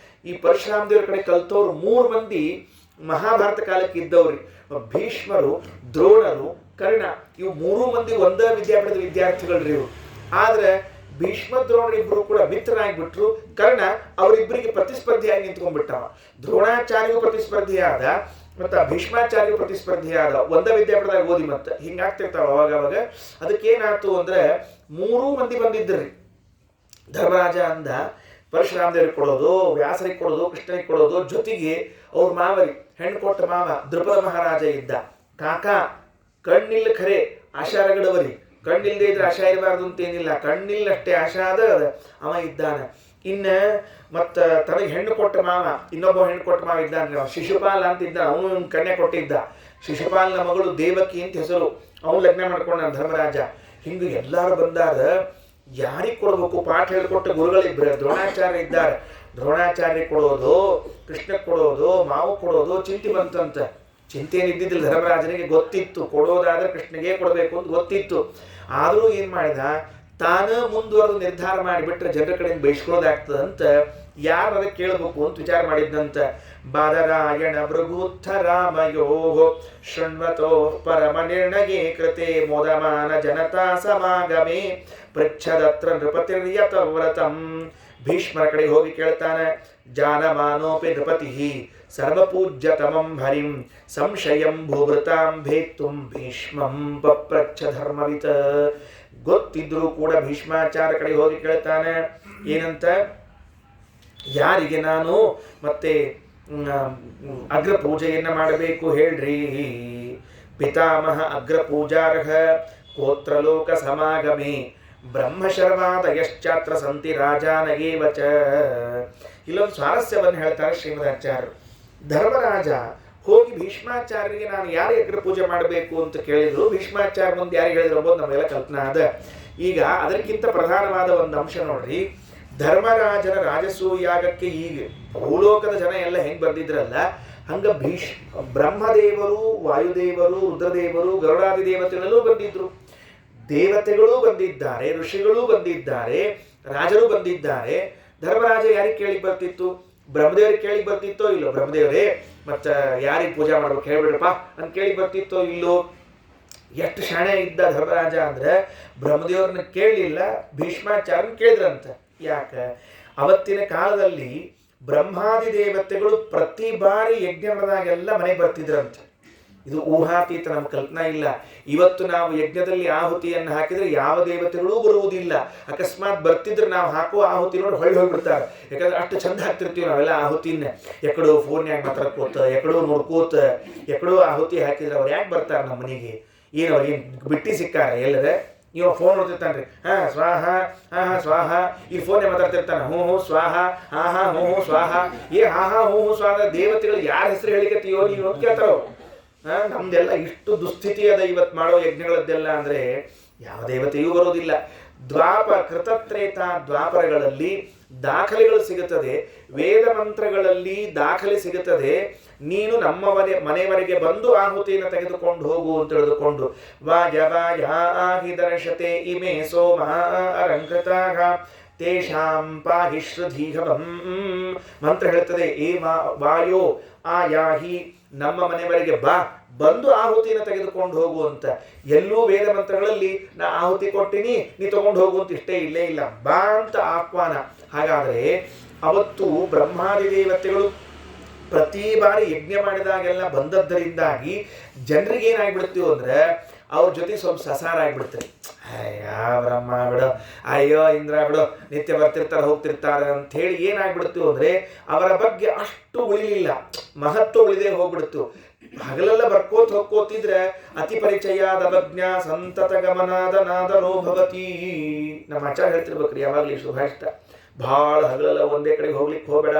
S1: ಈ ಪರಶುರಾಮ ದೇವರ ಕಡೆ ಕಲಿತವ್ರು 3 ಮಂದಿ ಮಹಾಭಾರತ ಕಾಲಕ್ಕೆ ಇದ್ದವ್ರಿ. ಭೀಷ್ಮರು, ದ್ರೋಣರು, ಕರ್ಣ, ಇವು 3 ಮಂದಿ ಒಂದೇ ವಿದ್ಯಾಪೀಠದ ವಿದ್ಯಾರ್ಥಿಗಳ್ರಿ ಇವರು. ಆದರೆ ಭೀಷ್ಮ ದ್ರೋಣರಿಬ್ಬರು ಕೂಡ ಮಿತ್ರರಾಗಿಬಿಟ್ರು. ಕರ್ಣ ಅವರಿಬ್ಬರಿಗೆ ಪ್ರತಿಸ್ಪರ್ಧಿಯಾಗಿ ನಿಂತ್ಕೊಂಡ್ಬಿಟ್ಟವ. ದ್ರೋಣಾಚಾರ್ಯಗೂ ಪ್ರತಿಸ್ಪರ್ಧಿಯಾದ ಮತ್ತು ಭೀಷ್ಮಾಚಾರ್ಯಗೂ ಪ್ರತಿಸ್ಪರ್ಧಿಯಾದ, ಒಂದೇ ವಿದ್ಯಾಪೀಠದಾಗ ಓದಿ ಮತ್ತೆ ಹಿಂಗಾಗ್ತಿರ್ತಾವ ಅವಾಗವಾಗ. ಅದಕ್ಕೇನಾಯ್ತು ಅಂದರೆ 3 ಮಂದಿ ಬಂದಿದ್ದರಿ. ಧರ್ಮರಾಜ ಅಂದ ಪರಶುರಾಮ ದೇವರಿಗೆ ಕೊಡೋದು, ವ್ಯಾಸರಿಗೆ ಕೊಡೋದು, ಕೃಷ್ಣನಿಗೆ ಕೊಡೋದು, ಜೊತೆಗೆ ಅವ್ರ ಮಾವರಿ ಹೆಣ್ಣು ಕೊಟ್ಟ ಮಾವ ದೃಪದ ಮಹಾರಾಜ ಇದ್ದ. ಕಾಕ ಕಣ್ಣಿಲ್ಲ ಖರೆ ಆಶಾ ರಗಡವರಿ, ಕಣ್ಣಿಲ್ಲದೆ ಇದ್ರೆ ಆಶಾ ಇರಬಾರ್ದು ಅಂತೇನಿಲ್ಲ, ಕಣ್ಣಿಲ್ಲಷ್ಟೇ ಆಶಾ ಅದ ಅವ ಇದ್ದಾನೆ. ಇನ್ನು ಮತ್ತು ತನಗೆ ಹೆಣ್ಣು ಕೊಟ್ಟ ಮಾವ, ಇನ್ನೊಬ್ಬ ಹೆಣ್ಣು ಕೊಟ್ಟ ಮಾವ ಇದ್ದಾನೆ, ಶಿಶುಪಾಲ ಅಂತ ಇದ್ದ, ಅವನು ಕನ್ಯೆ ಕೊಟ್ಟಿದ್ದ. ಶಿಶುಪಾಲನ ಮಗಳು ದೇವಕಿ ಅಂತ ಹೆಸರು, ಅವನು ಲಗ್ನ ಮಾಡ್ಕೊಂಡ ಧರ್ಮರಾಜ. ಹಿಂಗೆ ಎಲ್ಲರೂ ಬಂದಾರ. ಯಾರಿಗೆ ಕೊಡಬೇಕು? ಪಾಠ ಹೇಳಿಕೊಟ್ಟ ಗುರುಗಳಿಬ್ಬರು ದ್ರೋಣಾಚಾರ್ಯ ಇದ್ದಾರೆ. ದ್ರೋಣಾಚಾರ್ಯ ಕೊಡೋದು, ಕೃಷ್ಣಕ್ಕೆ ಕೊಡೋದು, ಮಾವು ಕೊಡೋದು ಚಿಂತೆ ಬಂತಂತ. ಚಿಂತೆ ಏನಿದ್ದಿದ್ದಿಲ್ಲ ಧರ್ಮರಾಜನಿಗೆ, ಗೊತ್ತಿತ್ತು ಕೊಡೋದಾದ್ರೆ ಕೃಷ್ಣಗೆ ಕೊಡಬೇಕು ಅಂತ ಗೊತ್ತಿತ್ತು. ಆದರೂ ಏನು ಮಾಡಿದ, ತಾನು ಮುಂದುವರೆದು ನಿರ್ಧಾರ ಮಾಡಿಬಿಟ್ರೆ ಜನರ ಕಡೆಯಿಂದ ಬಯಸ್ಕೊಳ್ಳೋದಾಗ್ತದಂತ ಯಾರು ಅದಕ್ಕೆ ಕೇಳಬೇಕು ಅಂತ ವಿಚಾರ ಮಾಡಿದ್ದಂತ. ಬಾದರಾಯಣ ಭೃಗುತ್ಥ ರಾಮಯೋ ಶೃಣ್ವತೋ ಪರಮ ನಿರ್ಣಯೇ ಕೃತೆ ಮೋದಮಾನ ಜನತಾ ಸಮಾಗಮೇ ಪೃಚ್ಛದತ್ರ ನೃಪತಿರ್ಯತ ವ್ರತಂ. ಭೀಷ್ಮರ ಕಡೆಗೆ ಹೋಗಿ ಕೇಳ್ತಾನೆ. ಜಾನಮಾನೋಪಿ ನೃಪತಿ ಸರ್ವಪೂಜ್ಯತಮಂ ಹರಿಂ ಸಂಶಯಂ ಭೂಭೃತಾಂ ಭೇತ್ತುಂ ಭೀಷ್ಮಂ ಪಪ್ರಚ್ಛ ಧರ್ಮವಿತ. ಗೊತ್ತಿದ್ರೂ ಕೂಡ ಭೀಷ್ಮಾಚಾರ್ಯ ಕಡೆಗೆ ಹೋಗಿ ಕೇಳ್ತಾನೆ. ಏನಂತ? ಯಾರಿಗೆ ನಾನು ಮತ್ತೆ ಅಗ್ರ ಪೂಜೆಯನ್ನು ಮಾಡಬೇಕು ಹೇಳ್ರಿ. ಪಿತಾಮಹ ಅಗ್ರ ಪೂಜಾರ್ಹ ಕೋತ್ರಲೋಕ ಸಮಾಗಮೇ ಬ್ರಹ್ಮಶರ್ವಾದಯಶ್ಚಾತ್ರ ಸಂತಿ ರಾಜಾನಗೇವಚ. ಇಲ್ಲೊಂದು ಸ್ವಾರಸ್ಯವನ್ನು ಹೇಳ್ತಾರೆ ಶ್ರೀಮದಾಚಾರ್ಯರು. ಧರ್ಮರಾಜ ಹೋಗಿ ಭೀಷ್ಮಾಚಾರ್ಯರಿಗೆ ನಾನು ಯಾರಿಗೆ ಅಗ್ರ ಪೂಜೆ ಮಾಡಬೇಕು ಅಂತ ಕೇಳಿದ್ರು. ಭೀಷ್ಮಾಚಾರ್ಯ ಮುಂದೆ ಯಾರಿಗೆ ಹೇಳಿದ್ರು ಅಂಬೋದು ನಮಗೆಲ್ಲ ಕಲ್ಪನಾ ಅದ. ಈಗ ಅದಕ್ಕಿಂತ ಪ್ರಧಾನವಾದ ಒಂದು ಅಂಶ ನೋಡ್ರಿ. ಧರ್ಮರಾಜನ ರಾಜಸೂಯಾಗಕ್ಕೆ ಈಗ ಭೂಲೋಕದ ಜನ ಎಲ್ಲ ಹೆಂಗೆ ಬಂದಿದ್ರಲ್ಲ, ಹಂಗ ಬ್ರಹ್ಮದೇವರು, ವಾಯುದೇವರು, ರುದ್ರದೇವರು, ಗರುಡಾದಿ ದೇವತೆಗಳಲ್ಲೂ ಬಂದಿದ್ರು. ದೇವತೆಗಳೂ ಬಂದಿದ್ದಾರೆ, ಋಷಿಗಳೂ ಬಂದಿದ್ದಾರೆ, ರಾಜರು ಬಂದಿದ್ದಾರೆ. ಧರ್ಮರಾಜ ಯಾರಿಗೆ ಕೇಳಿಗೆ ಬರ್ತಿತ್ತು? ಬ್ರಹ್ಮದೇವರಿಗೆ ಕೇಳಿಗೆ ಬರ್ತಿತ್ತೋ ಇಲ್ಲೋ? ಬ್ರಹ್ಮದೇವರೇ ಮತ್ತು ಯಾರಿಗೆ ಪೂಜೆ ಮಾಡ್ಬೇಕು ಹೇಳ್ಬಿಡ್ರಪ್ಪ ಅಂತ ಕೇಳಿಗೆ ಬರ್ತಿತ್ತೋ ಇಲ್ಲೋ? ಎಷ್ಟು ಶಾಣೆ ಇದ್ದ ಧರ್ಮರಾಜ ಅಂದರೆ ಬ್ರಹ್ಮದೇವ್ರನ್ನ ಕೇಳಲಿಲ್ಲ, ಭೀಷ್ಮಾಚಾರ್ಯನ ಕೇಳಿದ್ರಂತ. ಯಾಕೆ? ಅವತ್ತಿನ ಕಾಲದಲ್ಲಿ ಬ್ರಹ್ಮಾದಿ ದೇವತೆಗಳು ಪ್ರತಿ ಬಾರಿ ಯಜ್ಞ ಮಾಡಿದಾಗೆಲ್ಲ ಮನೆಗೆ ಬರ್ತಿದ್ರಂತೆ. ಇದು ಊಹಾತೀತ, ನಮ್ಮ ಕಲ್ಪನಾ ಇಲ್ಲ. ಇವತ್ತು ನಾವು ಯಜ್ಞದಲ್ಲಿ ಆಹುತಿಯನ್ನು ಹಾಕಿದರೆ ಯಾವ ದೇವತೆಗಳೂ ಬರುವುದಿಲ್ಲ. ಅಕಸ್ಮಾತ್ ಬರ್ತಿದ್ರೆ ನಾವು ಹಾಕುವ ಆಹುತಿ ನೋಡಿ ಹೊಳ್ಳಿ ಹೋಗ್ಬಿಡ್ತಾರೆ. ಯಾಕಂದ್ರೆ ಅಷ್ಟು ಚಂದ ಹಾಕ್ತಿರ್ತೀವಿ ನಾವೆಲ್ಲ ಆಹುತಿನ. ಎಕಡೋ ಫೋನ್ಯಾಗ ಮಾತಾಡ್ಕೋತ, ಎಕಡೋ ನೋಡ್ಕೋತ, ಎಕಡೋ ಆಹುತಿ ಹಾಕಿದ್ರೆ ಅವ್ರು ಯಾಕೆ ಬರ್ತಾರೆ ನಮ್ಮ ಮನೆಗೆ? ಏನು ಅವ್ರಿಗೆ ಬಿಟ್ಟು ಸಿಕ್ಕಾರ ಎಲ್ಲರೇ? ನೀವು ಫೋನ್ ನೋಡ್ತಿರ್ತಾನೆ ರೀ, ಸ್ವಾಹ, ಸ್ವಾಹ, ಈ ಫೋನೇ ಮಾತಾಡ್ತಿರ್ತಾನೆ, ಹ್ಞೂ ಸ್ವಾಹ, ಹ್ಞೂ ಸ್ವಾಹ. ಹೂ ಸ್ವಾಹ ದೇವತೆಗಳು ಯಾರ ಹೆಸರು ಹೇಳಿಕತ್ತೀಯೋ ನೀವು ಅಂತ ಕೇಳ್ತಾರೋ. ನಮ್ದೆಲ್ಲ ಇಷ್ಟು ದುಸ್ಥಿತಿ ಅದ ಇವತ್ತು ಮಾಡೋ ಯಜ್ಞಗಳದ್ದೆಲ್ಲ ಅಂದರೆ ಯಾವ ದೇವತೆಯೂ ಬರೋದಿಲ್ಲ. ಕೃತತ್ರೇತ ದ್ವಾಪರಗಳಲ್ಲಿ ದಾಖಲೆಗಳು ಸಿಗುತ್ತದೆ, ವೇದ ಮಂತ್ರಗಳಲ್ಲಿ ದಾಖಲೆ ಸಿಗುತ್ತದೆ. ನೀನು ನಮ್ಮ ಮನೆಯವರೆಗೆ ಬಂದು ಆಹುತಿಯನ್ನು ತೆಗೆದುಕೊಂಡು ಹೋಗು ಅಂತ ತಿಳಿದುಕೊಂಡು ವಾಜವಾಜಿ ದರ್ಶತೆ ಇಮೇ ಸೋಮ ಅರಂಕೃತಾಃ ತೇಷಾಂ ಪಾಹಿ ಶ್ರುಧೀಹವಂ ಮಂತ್ರ ಹೇಳ್ತದೆ. ಏ ವಾಯೋ ಆ ಯಾಹಿ, ನಮ್ಮ ಮನೆಯವರೆಗೆ ಬಾ, ಬಂದು ಆಹುತಿಯನ್ನು ತೆಗೆದುಕೊಂಡು ಹೋಗು ಅಂತ. ಎಲ್ಲೂ ವೇದ ಮಂತ್ರಗಳಲ್ಲಿ ನಾ ಆಹುತಿ ಕೊಟ್ಟಿನಿ ನೀ ತಗೊಂಡು ಹೋಗು ಅಂತ ಇಷ್ಟೇ ಇಲ್ಲೇ ಇಲ್ಲ, ಬಾ ಅಂತ ಆಹ್ವಾನ. ಹಾಗಾದರೆ ಅವತ್ತು ಬ್ರಹ್ಮಾದಿ ದೇವತೆಗಳು ಪ್ರತಿ ಬಾರಿ ಯಜ್ಞ ಮಾಡಿದಾಗೆಲ್ಲ ಬಂದದ್ದರಿಂದಾಗಿ ಜನರಿಗೆ ಏನಾಗ್ಬಿಡ್ತೀವಿ ಅಂದ್ರೆ ಅವ್ರ ಜೊತೆ ಸ್ವಲ್ಪ ಸಸಾರ ಆಗ್ಬಿಡ್ತಾರೆ. ಅಯ್ಯೋ ಬ್ರಹ್ಮ ಬಿಡು, ಅಯ್ಯೋ ಇಂದ್ರ ಬಿಡು, ನಿತ್ಯ ಬರ್ತಿರ್ತಾರೆ ಹೋಗ್ತಿರ್ತಾರೆ ಅಂತ ಹೇಳಿ ಏನಾಗ್ಬಿಡ್ತೀವಿ ಅಂದ್ರೆ ಅವರ ಬಗ್ಗೆ ಅಷ್ಟು ಉಳಿಲಿಲ್ಲ, ಮಹತ್ವ ಉಳಿದೇ ಹೋಗ್ಬಿಡ್ತು. ಹಗಲೆಲ್ಲ ಹೋಗ್ಕೋತಿದ್ರೆ ಅತಿ ಪರಿಚಯಾದ ಅಭಜ್ಞ ಸಂತತ ಗಮನಾದ ನಾದರೋ ಭವತಿ. ನಮ್ಮ ಆಚಾರ ಹೇಳ್ತಿರ್ಬೇಕ್ರಿ ಯಾವಾಗಲೂ ಶುಭಾಷ್ಟ, ಭಾಳ ಹಗಲೆಲ್ಲ ಒಂದೇ ಕಡೆಗೆ ಹೋಗ್ಲಿಕ್ಕೆ ಹೋಗಬೇಡ.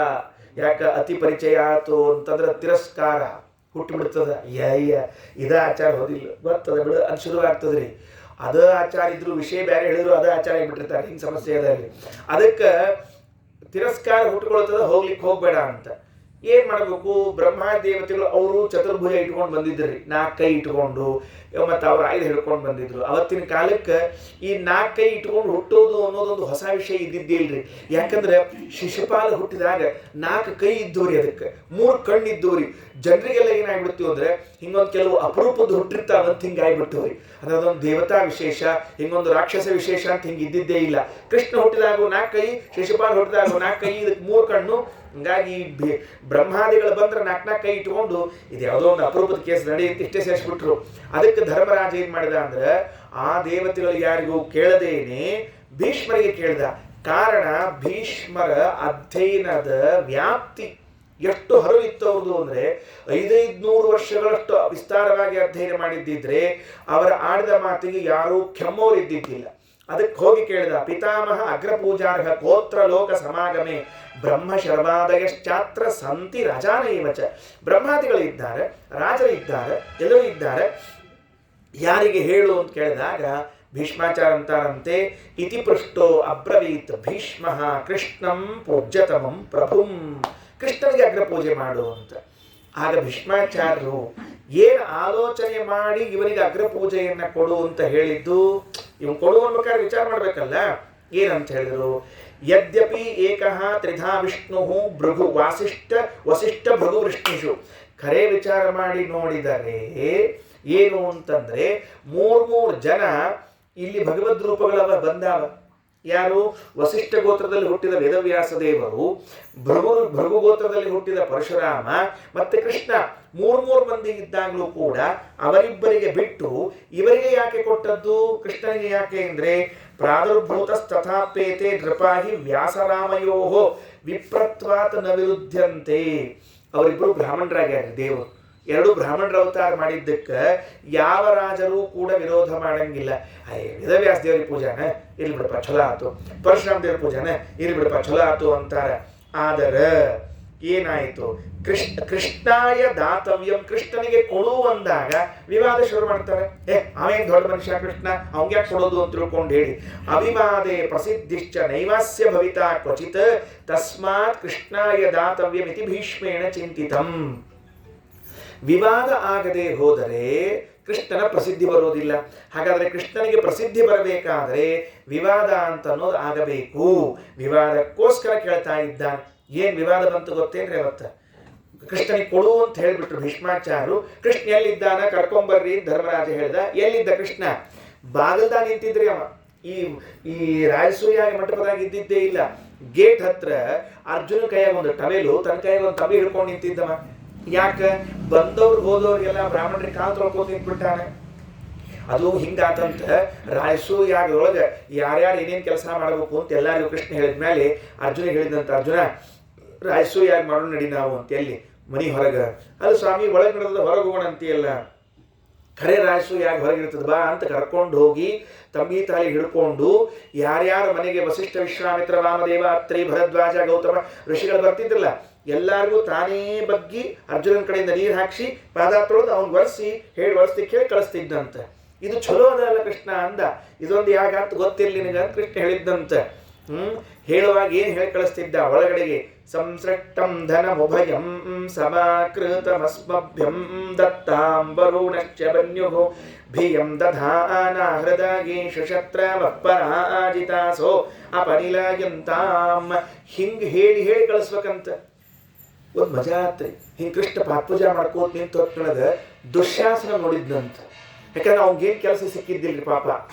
S1: ಯಾಕ ಅತಿ ಪರಿಚಯ ಆಯ್ತು ಅಂತಂದ್ರೆ ತಿರಸ್ಕಾರ ಹುಟ್ಟುಬಿಡ್ತದ. ಇದ ಆಚಾರ ಹೋದಿಲ್ಲ ಬರ್ತದ ಬಿಡು ಅದು ಶುರುವಾಗ್ತದ್ರಿ. ಅದ ಆಚಾರ ಇದ್ರು ವಿಷಯ ಬೇರೆ ಹೇಳಿದ್ರು ಅದ ಆಚಾರ ಬಿಟ್ಟಿರ್ತಾರೆ. ಹಿಂಗೆ ಸಮಸ್ಯೆ ಅದಲ್ಲಿ ಅದಕ್ಕೆ ತಿರಸ್ಕಾರ ಹುಟ್ಟುಕೊಳ್ತದ, ಹೋಗ್ಲಿಕ್ಕೆ ಹೋಗ್ಬೇಡ ಅಂತ. ಏನ್ ಮಾಡಬೇಕು? ಬ್ರಹ್ಮ ದೇವತೆಗಳು ಅವರು ಚತುರ್ಭುಜ ಇಟ್ಕೊಂಡು ಬಂದಿದ್ರಿ, 4 ಕೈ ಇಟ್ಕೊಂಡು, ಮತ್ತು ಅವ್ರ ಆಯುಧ ಹಿಡ್ಕೊಂಡು ಬಂದಿದ್ರು. ಅವತ್ತಿನ ಕಾಲಕ್ಕೆ ಈ 4 ಕೈ ಇಟ್ಕೊಂಡು ಹುಟ್ಟೋದು ಅನ್ನೋದೊಂದು ಹೊಸ ವಿಷಯ ಇದ್ದಿದ್ದೇ ಇಲ್ರಿ. ಯಾಕಂದ್ರೆ ಶಿಶುಪಾಲ ಹುಟ್ಟಿದಾಗ 4 ಕೈ ಇದ್ದವ್ರಿ, ಅದಕ್ಕೆ 3 ಕಣ್ಣು ಇದ್ದವ್ರಿ. ಜನರಿಗೆಲ್ಲ ಏನಾಗ್ಬಿಡ್ತೀವಿ ಅಂದ್ರೆ ಹಿಂಗೊಂದು ಕೆಲವು ಅಪರೂಪದ ಹುಟ್ಟಿರ್ತಾವಂತ ಹಿಂಗಾಗ್ಬಿಡ್ತೀವ್ರಿ. ಅದೊಂದು ದೇವತಾ ವಿಶೇಷ, ಹಿಂಗೊಂದು ರಾಕ್ಷಸ ವಿಶೇಷ ಅಂತ ಹಿಂಗೆ ಇದ್ದಿದ್ದೇ ಇಲ್ಲ. ಕೃಷ್ಣ ಹುಟ್ಟಿದಾಗ 4 ಕೈ, ಶಿಶುಪಾಲ ಹುಟ್ಟಿದಾಗ 4 ಕೈ, ಇದಕ್ಕೆ 3 ಕಣ್ಣು. ಹಿಂಗಾಗಿ ಬ್ರಹ್ಮಾದಿಗಳು ಬಂದ್ರೆ 4 ಕೈ ಇಟ್ಕೊಂಡು ಇದು ಯಾವುದೋ ಒಂದು ಅಪರೂಪದ ಕೇಸ್ ನಡೆಯುತ್ತೆ ಇಷ್ಟೇ ಸೇರಿಸ್ಬಿಟ್ರು. ಅದಕ್ಕೆ ಧರ್ಮರಾಜ ಏನ್ ಮಾಡಿದ ಅಂದ್ರೆ ಆ ದೇವತೆಗಳು ಯಾರಿಗೂ ಕೇಳದೇನೆ ಭೀಷ್ಮರಿಗೆ ಕೇಳಿದ. ಕಾರಣ ಭೀಷ್ಮರ ಅಧ್ಯಯನದ ವ್ಯಾಪ್ತಿ ಎಷ್ಟು ಹರವಿತ್ತು ಅವ್ರದ್ದು ಅಂದ್ರೆ 500 ವರ್ಷಗಳಷ್ಟು ವಿಸ್ತಾರವಾಗಿ ಅಧ್ಯಯನ ಮಾಡಿದ್ದಿದ್ರೆ ಅವರ ಆಡಿದ ಮಾತಿಗೆ ಯಾರೂ ಕೆಮ್ಮೋರಿದ್ದಿದ್ದಿಲ್ಲ. ಅದಕ್ಕೆ ಹೋಗಿ ಕೇಳಿದ. ಪಿತಾಮಹ ಅಗ್ರಪೂಜಾರ್ಹ ಗೋತ್ರ ಲೋಕ ಸಮಾಗಮೆ ಬ್ರಹ್ಮ ಶರ್ವಾದಯಶ್ಚಾತ್ರ ಸಂತಿ ರಾಜಾನೈವಚ. ಬ್ರಹ್ಮಾದಿಗಳಿದ್ದಾರೆ, ರಾಜರಿದ್ದಾರೆ, ಎಲ್ಲರೂ ಇದ್ದಾರೆ, ಯಾರಿಗೆ ಹೇಳು ಅಂತ ಕೇಳಿದಾಗ ಭೀಷ್ಮಾಚಾರ ಅಂತಾರಂತೆ. ಇತಿ ಪೃಷ್ಟೋ ಅಬ್ರವೀತ್ ಭೀಷ್ಮ ಕೃಷ್ಣಂ ಪೂಜ್ಯತಮಂ ಪ್ರಭುಂ. ಕೃಷ್ಣನಿಗೆ ಅಗ್ರಪೂಜೆ ಮಾಡು ಅಂತ. ಆಗ ಭೀಷ್ಮಾಚಾರ್ಯರು ಏನು ಆಲೋಚನೆ ಮಾಡಿ ಇವನಿಗೆ ಅಗ್ರಪೂಜೆಯನ್ನು ಕೊಡು ಅಂತ ಹೇಳಿದ್ದು. ಇವನು ಕೊಡು ಅನ್ಬೇಕಾದ್ರೆ ವಿಚಾರ ಮಾಡಬೇಕಲ್ಲ. ಏನಂತ ಹೇಳಿದ್ರು? ಯದ್ಯಪಿ ಏಕಃ ತ್ರಿಧಾ ವಿಷ್ಣು ಭೃಗು ವಸಿಷ್ಠ ಭೃಗು ವಿಷ್ಣುಷು. ಖರೆ ವಿಚಾರ ಮಾಡಿ ನೋಡಿದರೆ ಏನು ಅಂತಂದ್ರೆ 3 ಜನ ಇಲ್ಲಿ ಭಗವದ್ ರೂಪಗಳವ ಬಂದಾವ. ಯಾರು? ವಸಿಷ್ಠ ಗೋತ್ರದಲ್ಲಿ ಹುಟ್ಟಿದ ವೇದವ್ಯಾಸ ದೇವರು, ಭೃಗು ಗೋತ್ರದಲ್ಲಿ ಹುಟ್ಟಿದ ಪರಶುರಾಮ, ಮತ್ತೆ ಕೃಷ್ಣ. 3 ಮಂದಿ ಇದ್ದಾಗಲೂ ಕೂಡ ಅವರಿಬ್ಬರಿಗೆ ಬಿಟ್ಟು ಇವರಿಗೆ ಯಾಕೆ ಕೊಟ್ಟದ್ದು? ಕೃಷ್ಣನಿಗೆ ಯಾಕೆ ಅಂದ್ರೆ ಪ್ರಾದುರ್ಭೂತಸ್ತಥಾಪೇತೆ ನೃಪಾಹಿ ವ್ಯಾಸರಾಮಯೋ ವಿಪ್ರತ್ವಾತ್ ನ ವಿರುದ್ಧಂತೆ. ಅವರಿಬ್ಬರು ಬ್ರಾಹ್ಮಣರಾಗ್ಯಾರ. ದೇವರು 2 ಬ್ರಾಹ್ಮಣರ ಅವತಾರ ಮಾಡಿದ್ದಕ್ಕೆ ಯಾವ ರಾಜರೂ ಕೂಡ ವಿರೋಧ ಮಾಡಂಗಿಲ್ಲ. ವೇದವ್ಯಾಸ ದೇವರ ಪೂಜಾನ ಇಲ್ಲಿ ಬಿಡಪ್ಪ ಛಲ ಆತು, ಪರಶುರಾಮ ದೇವರ ಪೂಜಾನ ಇಲ್ಲಿ ಬಿಡಪ್ಪ ಛಲ ಆತು ಅಂತಾರೆ. ಆದರೆ ಏನಾಯಿತು? ಕೃಷ್ಣಾಯ ದಾತವ್ಯಂ, ಕೃಷ್ಣನಿಗೆ ಕೊಡು ಅಂದಾಗ ವಿವಾದ ಶುರು ಮಾಡ್ತಾರೆ. ಅವೇನು ದೊಡ್ಡ ಮನುಷ್ಯ ಕೃಷ್ಣ, ಅವಂಗೆ ಯಾಕೆ ಕೊಡೋದು ಅಂತ ತಿಳ್ಕೊಂಡು ಹೇಳಿ ಅವಿವಾದೇ ಪ್ರಸಿದ್ಧಿಶ್ಚ ನೈವಾಸ್ಯ ಭವಿತಾ ಕ್ವಚಿತ್ ತಸ್ಮಾತ್ ಕೃಷ್ಣಾಯ ದಾತವ್ಯಂ ಇತಿ ಭೀಷ್ಮೇಣ ಚಿಂತಿತಂ. ವಿವಾದ ಆಗದೆ ಹೋದರೆ ಕೃಷ್ಣನ ಪ್ರಸಿದ್ಧಿ ಬರೋದಿಲ್ಲ. ಹಾಗಾದರೆ ಕೃಷ್ಣನಿಗೆ ಪ್ರಸಿದ್ಧಿ ಬರಬೇಕಾದರೆ ವಿವಾದ ಅಂತ ಅನ್ನೋದು ಆಗಬೇಕು. ವಿವಾದಕ್ಕೋಸ್ಕರ ಕೇಳ್ತಾ ಇದ್ದಾನೆ. ಏನು ವಿವಾದ ಬಂತು ಗೊತ್ತೇನ್ರಿ? ಅವತ್ತು ಕೃಷ್ಣನಿಗೆ ಕೊಡು ಅಂತ ಹೇಳಿಬಿಟ್ರು ಭೀಷ್ಮಾಚಾರ್ಯರು. ಕೃಷ್ಣ ಎಲ್ಲಿದ್ದಾನ ಕರ್ಕೊಂಬರ್ರಿ ಧರ್ಮರಾಜ ಹೇಳ್ದ. ಎಲ್ಲಿದ್ದ ಕೃಷ್ಣ? ಬಾಗಲ್ದಾಗ ನಿಂತಿದ್ರಿ ಅವ. ಈ ರಾಯಸೂಯ ಮಂಟಪದಾಗ ಇದ್ದಿದ್ದೇ ಇಲ್ಲ. ಗೇಟ್ ಹತ್ರ ಅರ್ಜುನ ಕೈಯಾಗ ಒಂದು ಟವೆಲು, ತನ್ನ ಕೈಯಾಗ ಒಂದು ತಬಿ ಹಿಡ್ಕೊಂಡು ನಿಂತಿದ್ದವ. ಯಾಕೆ? ಬಂದವ್ರು ಹೋದವ್ರಿಗೆಲ್ಲ ಬ್ರಾಹ್ಮಣರಿಗೆ ಕಾಲು ತೊಳ್ಕೊಂಡು ನಿಂತ್ಬಿಟ್ಟಾನೆ. ಅದು ಹಿಂಗಾತಂತ ರಾಯಸೂಯಾಗದೊಳಗೆ ಯಾರ್ಯಾರು ಏನೇನು ಕೆಲಸ ಮಾಡಬೇಕು ಅಂತ ಎಲ್ಲರಿಗೂ ಕೃಷ್ಣ ಹೇಳಿದ ಮೇಲೆ ಅರ್ಜುನ ಹೇಳಿದಂತ, ಅರ್ಜುನ ರಾಯಸೂಯಾಗ ಮಾಡೋಣ ನಡಿ ನಾವು ಅಂತ. ಎಲ್ಲಿ? ಮನಿ ಹೊರಗೆ. ಅದು ಸ್ವಾಮಿ ಒಳಗೆ ನಡೆದ ಹೊರಗೆ ಹೋಗೋಣ ಅಂತೀಯಲ್ಲ. ಖರೆ ರಾಯಸೂಯಾಗ ಹೊರಗಿರ್ತದ ಬಾ ಅಂತ ಕರ್ಕೊಂಡು ಹೋಗಿ ತಂಬಿ ತಾಯಿ ಹಿಡ್ಕೊಂಡು ಯಾರ್ಯಾರ ಮನೆಗೆ ವಸಿಷ್ಠ ವಿಶ್ವಾಮಿತ್ರ ವಾಮದೇವ ಅತ್ರಿ ಭರದ್ವಾಜ ಗೌತಮ ಋಷಿಗಳು ಬರ್ತಿದ್ರಲ್ಲ ಎಲ್ಲರಿಗೂ ತಾನೇ ಬಗ್ಗಿ ಅರ್ಜುನನ ಕಡೆಯಿಂದ ನೀರು ಹಾಕಿಸಿ ಪಾದ ತೊಳೆದು ಅವ್ನು ಒರೆಸಿ ಒರೆಸ್ಲಿಕ್ಕೆ ಹೇಳಿ ಕಳಿಸ್ತಿದ್ದಂತೆ. ಇದು ಚಲೋ ಅದಲ್ಲ ಕೃಷ್ಣ ಅಂದ. ಇದೊಂದು ಯಾಗ ಅಂತ ಗೊತ್ತಿರಲಿ ನಿನಗೆ ಅಂತ ಕೃಷ್ಣ ಹೇಳಿದ್ದಂತೆ. ಹೇಳುವಾಗ ಏನು ಹೇಳಿ ಕಳಿಸ್ತಿದ್ದ ಒಳಗಡೆಗೆ, ಸಂಸೃಷ್ಟಂ ಧನಮುಭಯಂ ಸಮಾಕೃತಮಸ್ಮಭ್ಯಂ ದತ್ತಾಂಬರುಣಶ್ಚ ಬನ್ಯುಃ ಭಿಯಂ ದಧಾನ ಹೃದಯೇಷು ಶತ್ರವಪರಾಜಿತಾಸೋ ಅಪನಿಲಯಂತಾಂ. ಹಿಂಗೆ ಹೇಳಿ ಕಳಿಸ್ಬೇಕಂತ. ಒಂದು ಮಜಾ ಆತ್ರಿ. ಹಿಂಗೆ ಕೃಷ್ಣ ಪಾತ್ಪೂಜಾ ಮಾಡ್ಕೋತ ನಿಂತು ಹೊತ್ಕೊಳ್ಳೋದ ದುಶ್ಯಾಸನ ನೋಡಿದ್ನಂತ. ಯಾಕಂದ್ರೆ ಅವ್ನಿಗೇನು ಕೆಲಸ ಸಿಕ್ಕಿದ್ದಿಲ್ರಿ ಪಾಪ.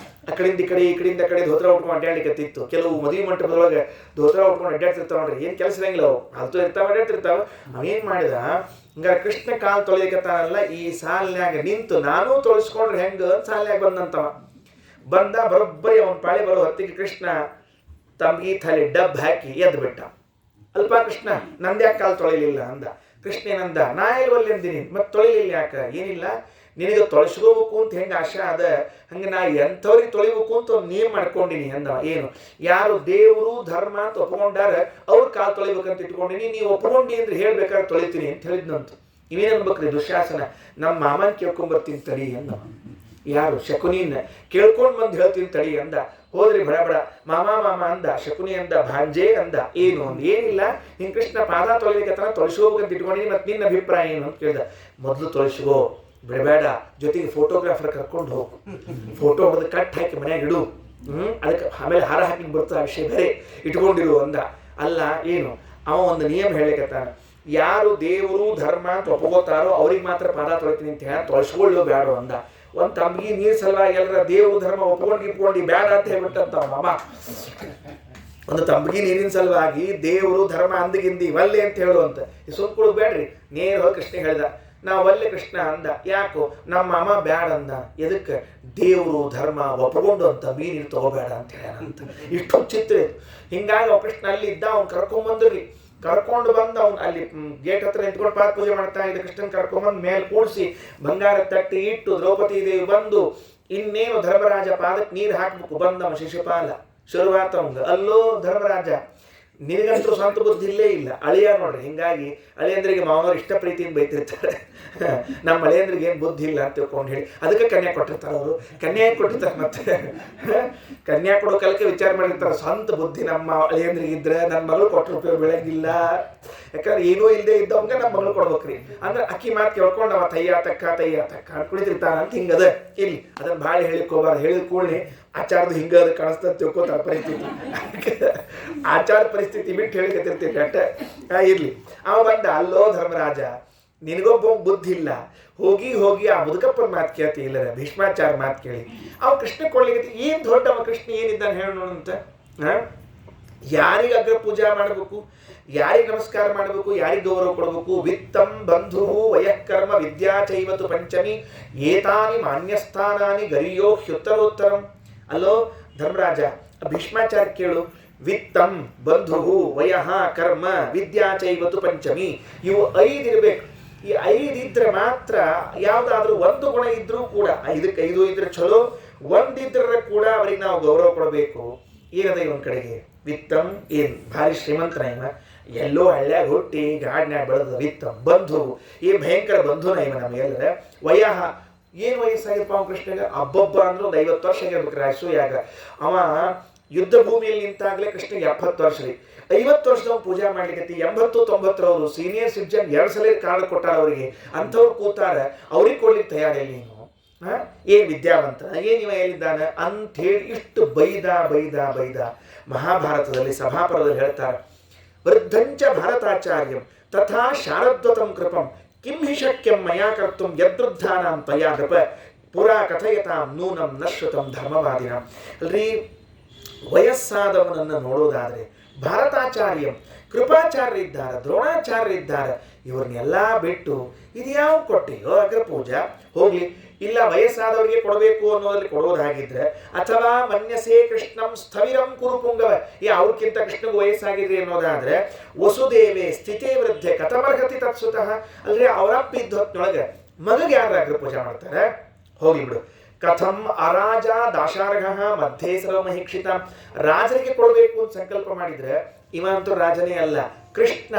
S1: ಆ ಕಡೆಯಿಂದ ಈ ಕಡೆ ಧೋತ್ರ ಉಟ್ಕೊಂಡು ಅಡ್ಡಾಡ್ಲಿಕ್ಕತ್ತಿತ್ತು. ಕೆಲವು ಮದುವೆ ಮಂಟಪದೊಳಗೆ ಧೋತ್ರ ಉಟ್ಕೊಂಡು ಅಡ್ಡಾಡ್ತಿರ್ತಾವ ನೋಡ್ರಿ. ಏನು ಕೆಲಸ ಇರಂಗಿಲ್ಲ, ಅವು ಅಲ್ತು ಇರ್ತಾವ, ಅಡ್ಡಾಡ್ತಿರ್ತಾವ. ಅವೇನು ಮಾಡಿದ, ಹಂಗಾರೆ ಕೃಷ್ಣ ಕಾಲು ತೊಳಿಲಿಕತ್ತಾನಲ್ಲ, ಈ ಸಾಲಿನ್ಯಾಗ ನಿಂತು ನಾನು ತೊಳಿಸ್ಕೊಂಡ್ರೆ ಹೆಂಗ ಸಾಲಿನ್ಯಾಗ ಬಂದಂತವ. ಬಂದ ಬರೋಬ್ಬರಿ ಅವನ ಪಾಳಿ ಬರೋ ಹೊತ್ತಿಗೆ ಕೃಷ್ಣ ತಮ್ಗಿ ಥಲೆ ಡಬ್ ಹಾಕಿ ಎದ್ದು ಬಿಟ್ಟ. ಅಲ್ಪ ಕೃಷ್ಣ ನಂದ್ಯಾಕೆ ಕಾಲು ತೊಳಿಲಿಲ್ಲ ಅಂದ. ಕೃಷ್ಣ ಏನಂದ, ನಾ ಎಲ್ಲಿ ಅಂದಿನಿ ಮತ್ತೆ ತೊಳಿಲಿಲ್ಲ ಯಾಕ? ಏನಿಲ್ಲ, ನಿನಗೆ ತೊಳಸ್ಕೋಬೇಕು ಅಂತ ಹೆಂಗೆ ಆಶೆ ಅದ, ಹಂಗೆ ನಾ ಎಂಥವ್ರಿಗೆ ತೊಳಿಬೇಕು ಅಂತ ಒಂದು ನೇಮ್ ಮಾಡ್ಕೊಂಡಿನಿ ಅಂದವ. ಏನು, ಯಾರು ದೇವರು ಧರ್ಮ ಅಂತ ಒಪ್ಕೊಂಡಾರ ಅವ್ರ ಕಾಲು ತೊಳಿಬೇಕಂತ ಇಟ್ಕೊಂಡಿನಿ, ನೀವು ಒಪ್ಕೊಂಡಿ ಅಂದ್ರೆ ಹೇಳ್ಬೇಕಾದ್ರೆ ತೊಳಿತೀನಿ ಅಂತ ಹೇಳಿದ್ನಂತ. ಇವೇನು ಅನ್ಬೇಕ್ರಿ ದುಶ್ಯಾಸನ, ನಮ್ಮ ಮಾಮನ್ ಕೇಳ್ಕೊಂಬರ್ತೀನಿ ತಡಿ ಅಂದ. ಯಾರು? ಶಕುನಿನ ಕೇಳ್ಕೊಂಡು ಬಂದು ಹೇಳ್ತೀನಿ ತಡಿ ಅಂದ. ಹೋದ್ರಿ ಬಡ ಮಾಮ ಅಂದ. ಶಕುನಿ ಅಂದ, ಭಾಂಜೆ ಅಂದ. ಏನು ಅಂದ, ಏನಿಲ್ಲ, ಹಿಂಗೆ ಕೃಷ್ಣ ಪಾದ ತೊಳಿಲಿಕ್ಕೆ ತೊಳಸ್ಕೋಬೇಕಂತ ಇಟ್ಕೊಂಡಿನಿ, ಮತ್ತೆ ನಿನ್ನ ಅಭಿಪ್ರಾಯ ಏನು ಅಂತ ಕೇಳ್ದ. ಮೊದಲು ತೊಳಸ್ಕೋ, ಬಿಡಬೇಡ, ಜೊತೆಗೆ ಫೋಟೋಗ್ರಾಫರ್ ಕರ್ಕೊಂಡು ಹೋಗು, ಫೋಟೋ ಹೊಡೆದು ಕಟ್ ಹಾಕಿ ಮನ್ಯಾಗ ಇಡು, ಅದಕ್ಕೆ ಆಮೇಲೆ ಹಾರ ಹಾಕಿ ಬರ್ತಾ ವಿಷಯ ಬೇರೆ ಇಟ್ಕೊಂಡಿರು ಅಂದ. ಅಲ್ಲ ಏನು, ಅವ ಒಂದು ನಿಯಮ ಹೇಳಿಕತ್ತಾನ, ಯಾರು ದೇವರು ಧರ್ಮ ಅಂತ ಒಪ್ಕೋತಾರೋ ಅವ್ರಿಗೆ ಮಾತ್ರ ಪಾದ ತೊಳಿತೀನಿ ಅಂತ ಹೇಳಿ ತೊಳಸ್ಕೊಳ್ಳೋ ಬೇಡ ಅಂದ. ಒಂದು ತಮ್ಗಿ ನೀರು ಸಲುವಾಗಿ ಎಲ್ಲರ ದೇವರು ಧರ್ಮ ಒಪ್ಕೊಂಡು ಬೇಡ ಅಂತ ಹೇಳ್ಬಿಟ್ಟಂತ ಮಾಮ. ಒಂದು ತಂಬಿಗೆ ನೀರಿನ ಸಲುವಾಗಿ ದೇವರು ಧರ್ಮ ಅಂದಗಿಂದಿ ಒಲ್ಲೆ ಅಂತ ಹೇಳುವಂತ ಸುಮ್ಕೊಳ್ ಬೇಡ್ರಿ. ನೇರ ಹೋಗಿ ಕೃಷ್ಣ ಹೇಳ್ದ, ನಾ ಒಲ್ಲೆ ಕೃಷ್ಣ ಅಂದ. ಯಾಕೋ? ನಮ್ಮ ಮಾಮ ಬ್ಯಾಡ ಅಂದ. ಎದಕ್ಕೆ? ದೇವರು ಧರ್ಮ ಒಪ್ಕೊಂಡು ಅಂತ ನೀರು ತಗೋಬೇಡ ಅಂತ ಹೇಳಂತ. ಇಷ್ಟು ಚಿತ್ರ. ಹಿಂಗಾಗಿ ಕೃಷ್ಣ ಅಲ್ಲಿ ಇದ್ದ, ಅವ್ನು ಕರ್ಕೊಂಡ್ಬಂದ್ರಿ. ಕರ್ಕೊಂಡು ಬಂದು ಅವ್ನು ಅಲ್ಲಿ ಗೇಟ್ ಹತ್ರ ನಿಂತ್ಕೊಂಡು ಪಾದ ಪೂಜೆ ಮಾಡ್ತಾ ಇದ್ದ ಕೃಷ್ಣನ್ ಕರ್ಕೊಂಡ್ಬಂದು ಮೇಲೆ ಕೂಡಿಸಿ ಬಂಗಾರ ತಟ್ಟಿ ಇಟ್ಟು ದ್ರೌಪದಿ ದೇವಿ ಬಂದು ಇನ್ನೇನು ಧರ್ಮರಾಜ ಪಾದಕ್ಕೆ ನೀರು ಹಾಕ್ಬೇಕು. ಬಂದವ ಶಿಶುಪಾಲ. ಶುರುವಾತ ಅವಂಗ, ಅಲ್ಲೋ ಧರ್ಮರಾಜ, ನಿನಗಂತೂ ಸ್ವಂತ ಬುದ್ಧಿ ಇಲ್ಲೇ ಇಲ್ಲ. ಅಳಿಯ ನೋಡ್ರಿ. ಹಿಂಗಾಗಿ ಅಳಿಯಂದ್ರಿಗೆ ಮಾವನವ್ರು ಇಷ್ಟ ಪ್ರೀತಿಯಿಂದ ಬೈತಿರ್ತಾರೆ. ನಮ್ಮ ಅಳಿಯಂದ್ರಿಗೆ ಏನು ಬುದ್ಧಿ ಇಲ್ಲ ಅಂತ ತಿಳ್ಕೊಂಡು ಹೇಳಿ ಅದಕ್ಕೆ ಕನ್ಯಾ ಕೊಟ್ಟಿರ್ತಾರೆ. ಅವರು ಕನ್ಯಾ ಕೊಟ್ಟಿರ್ತಾರೆ. ಮತ್ತೆ ಕನ್ಯಾ ಕೊಡೋ ಕಾಲಕ್ಕೆ ವಿಚಾರ ಮಾಡಿರ್ತಾರೆ, ಸ್ವಂತ ಬುದ್ಧಿ ನಮ್ಮ ಅಳಿಯಂದ್ರಿಗೆ ಇದ್ರೆ ನನ್ನ ಮಗಳು ಕೊಟ್ಟರು ಉಪಯೋಗ ಬೆಳಗಿಲ್ಲ. ಯಾಕಂದ್ರೆ ಏನೂ ಇಲ್ಲದೆ ಇದ್ದವಂಗ ನಮ್ಮ ಮಗಳು ಕೊಡ್ಬೇಕ್ರಿ ಅಂದ್ರೆ ಅಕ್ಕಿ ಮಾತು ಕೇಳ್ಕೊಂಡು ಅವ ತಯ್ಯ ತಕ್ಕ ಕುಳಿತಿರ್ತಾನ ಅಂತ ಹಿಂಗದ. ಇಲ್ಲಿ ಅದನ್ನ ಭಾಳ ಹೇಳಿಕ್ ಹೋಗ್ಬಾರ್ದು. ಹೇಳಿದ ಕೂಡಲೇ ಆಚಾರದ ಹಿಂಗ ಅದು ಕಾಣಿಸ್ತದೆ ತಿಳ್ಕೊತಾರ ಪರಿಸ್ಥಿತಿ. ಆಚಾರ ಪರಿಸ್ಥಿತಿ ಬಿಟ್ಟು ಹೇಳಿಕತ್ತಿರ್ತೀವಿ ಅಟ್ಟ. ಇರ್ಲಿ. ಅವ ಬಂದ, ಅಲ್ಲೋ ಧರ್ಮರಾಜ, ನಿನಗೊಬ್ಬ ಬುದ್ಧಿ ಇಲ್ಲ, ಹೋಗಿ ಆ ಮುದುಕಪ್ಪನ ಮಾತು ಕೇಳ್ತಿ ಇಲ್ಲ, ಭೀಷ್ಮಾಚಾರ ಮಾತು ಕೇಳಿ ಅವ ಕೃಷ್ಣ ಕೊಡ್ಲಿಕ್ಕೆ ಏನ್ ದೊಡ್ಡವ ಕೃಷ್ಣ ಏನಿದ್ದಾನೆ ಹೇಳ ನೋಡಂತ. ಯಾರಿಗೆ ಅಗ್ರ ಪೂಜಾ ಮಾಡಬೇಕು, ಯಾರಿಗೆ ನಮಸ್ಕಾರ ಮಾಡಬೇಕು, ಯಾರಿಗೆ ಗೌರವ ಕೊಡಬೇಕು. ವಿತ್ತಂ ಬಂಧು ವಯಃಕರ್ಮ ವಿದ್ಯಾ ಚೈವತು ಪಂಚಮಿ ಏತಾನಿ ಮಾನ್ಯಸ್ಥಾನಾನಿ ಗರಿಯೋ ಹ್ಯುತ್ತರೋತ್ತರಂ. ಅಲ್ಲೋ ಧರ್ಮರಾಜ, ಭೀಷ್ಮಾಚಾರ ಕೇಳು. ವಿತ್ತಂ ಬಂಧು ವಯಃ ಕರ್ಮ ವಿದ್ಯಾ ಚೈವತು ಪಂಚಮಿ, ಇವು 5 ಇರ್ಬೇಕು. ಈ 5 ಇದ್ರೆ ಮಾತ್ರ ಯಾವ್ದಾದ್ರು ಒಂದು ಗುಣ ಇದ್ರೂ ಕೂಡ, 5ಕ್ಕೆ 5 ಇದ್ರೆ ಚಲೋ, ಒಂದಿದ್ರೆ ಕೂಡ ಅವರಿಗೆ ನಾವು ಗೌರವ ಕೊಡಬೇಕು. ಏನದ ಇವನ್ ಕಡೆಗೆ ವಿತ್ತಂ ಏನ್ ಭಾರಿ ಶ್ರೀಮಂತನ ಇವ, ಎಲ್ಲೋ ಹಳ್ಳ್ಯಾಗ ಹುಟ್ಟಿ ಗಾಡ್ನ್ಯಾಗ ಬೆಳೆದ ವಿತ್ತಂ ಬಂಧು, ಈ ಭಯಂಕರ ಬಂಧುನ ಇವ ನಮಗೆಲ್ಲರ. ವಯಃ ಏನು ವಯಸ್ಸಾಗಿರ್ಪ ಅವ ಕೃಷ್ಣಗ? ಹಬ್ಬಬ್ಬ ಅಂದ್ರೆ ಒಂದು 50 ವರ್ಷ ಆಗಿರ್ಬೇಕ್ರಿ ಅಸೂಯಾಗ. ಅವ ಯುದ್ಧ ಭೂಮಿಯಲ್ಲಿ ನಿಂತಾಗಲೇ ಕೃಷ್ಣಗೆ 70 ವರ್ಷ ರೀ. 50 ವರ್ಷದವ್ ಪೂಜಾ ಮಾಡ್ಲಿಕ್ಕೆ 80-90 ಅವರು ಸೀನಿಯರ್ ಸಿಟಿಜನ್ 2 ಸಲ ಕಾರ್ಡ್ ಕೊಟ್ಟಾರ ಅವರಿಗೆ. ಅಂಥವ್ರು ಕೂತಾರ, ಅವ್ರಿಗೆ ಕೊಡ್ಲಿಕ್ಕೆ ತಯಾರಿಲ್ಲ. ನೀನು ಏನ್ ವಿದ್ಯಾವಂತ, ಏನಿವ ಎಲ್ಲಿದ್ದಾನ ಅಂಥೇಳಿ ಇಷ್ಟು ಬೈದ ಮಹಾಭಾರತದಲ್ಲಿ ಸಭಾಪರದಲ್ಲಿ ಹೇಳ್ತಾರೆ, ವೃದ್ಧಂಚ ಭಾರತಾಚಾರ್ಯಂ ತಥಾ ಶಾರದ್ವತಂ ಕೃಪಂ ಕಿಂ ಹಿ ಶಕ್ಯಂ ಮಯಾ ಕರ್ತುಂ ಯದೃದ್ಧಾನಾಂ ತಯಾ ನೃಪ ಪುರಾ ಕಥಯತಾಂ ನೂನಂ ನಶ್ರುತಂ ಧರ್ಮವಾದಿನ. ಅಲ್ರಿ, ವಯಸ್ಸಾದವನನ್ನು ನೋಡೋದಾದ್ರೆ ಭಾರತಾಚಾರ್ಯಂ ಕೃಪಾಚಾರ್ಯರಿದ್ದಾರೆ, ದ್ರೋಣಾಚಾರ್ಯರಿದ್ದಾರೆ, ಇವ್ರನ್ನೆಲ್ಲ ಬಿಟ್ಟು ಇದ್ಯಾವ ಕೊಟ್ಟೆಯೋ ಅಗ್ರ ಪೂಜಾ? ಹೋಗ್ಲಿ, ಇಲ್ಲ ವಯಸ್ಸಾದವರಿಗೆ ಕೊಡಬೇಕು ಅನ್ನೋದ್ರಲ್ಲಿ ಕೊಡೋದಾಗಿದ್ರೆ, ಅಥವಾ ಮನ್ಯಸೇ ಕೃಷ್ಣಂ ಸ್ಥವಿರಂ ಕುರು ಪುಂಗವ, ಅವ್ರಕ್ಕಿಂತ ಕೃಷ್ಣಗೂ ವಯಸ್ಸಾಗಿದ್ರಿ ಅನ್ನೋದಾದ್ರೆ, ವಸುದೇವೆ ಸ್ಥಿತೇ ವೃದ್ಧೆ ಕಥಮರ್ಹತಿ ತತ್ಸುತಃ. ಅಲ್ರಿ, ಅವರಪ್ಪ ಇದ್ದ ಹೊತ್ತಿನೊಳಗೆ ಮಗಗೆ ಯಾರು ಅಗ್ರ ಪೂಜಾ ಮಾಡ್ತಾರೆ? ಹೋಗ್ಲಿ ಬಿಡು. ಕಥಂ ಅರಾಜ ದಾಶಾರ್ಹ ಮಧ್ಯೆ ಸರ್ವಮಹೀಕ್ಷಿತ. ರಾಜರಿಗೆ ಕೊಡಬೇಕು ಅಂತ ಸಂಕಲ್ಪ ಮಾಡಿದ್ರೆ ಇವ ಅಂತೂ ರಾಜನೇ ಅಲ್ಲ, ಕೃಷ್ಣ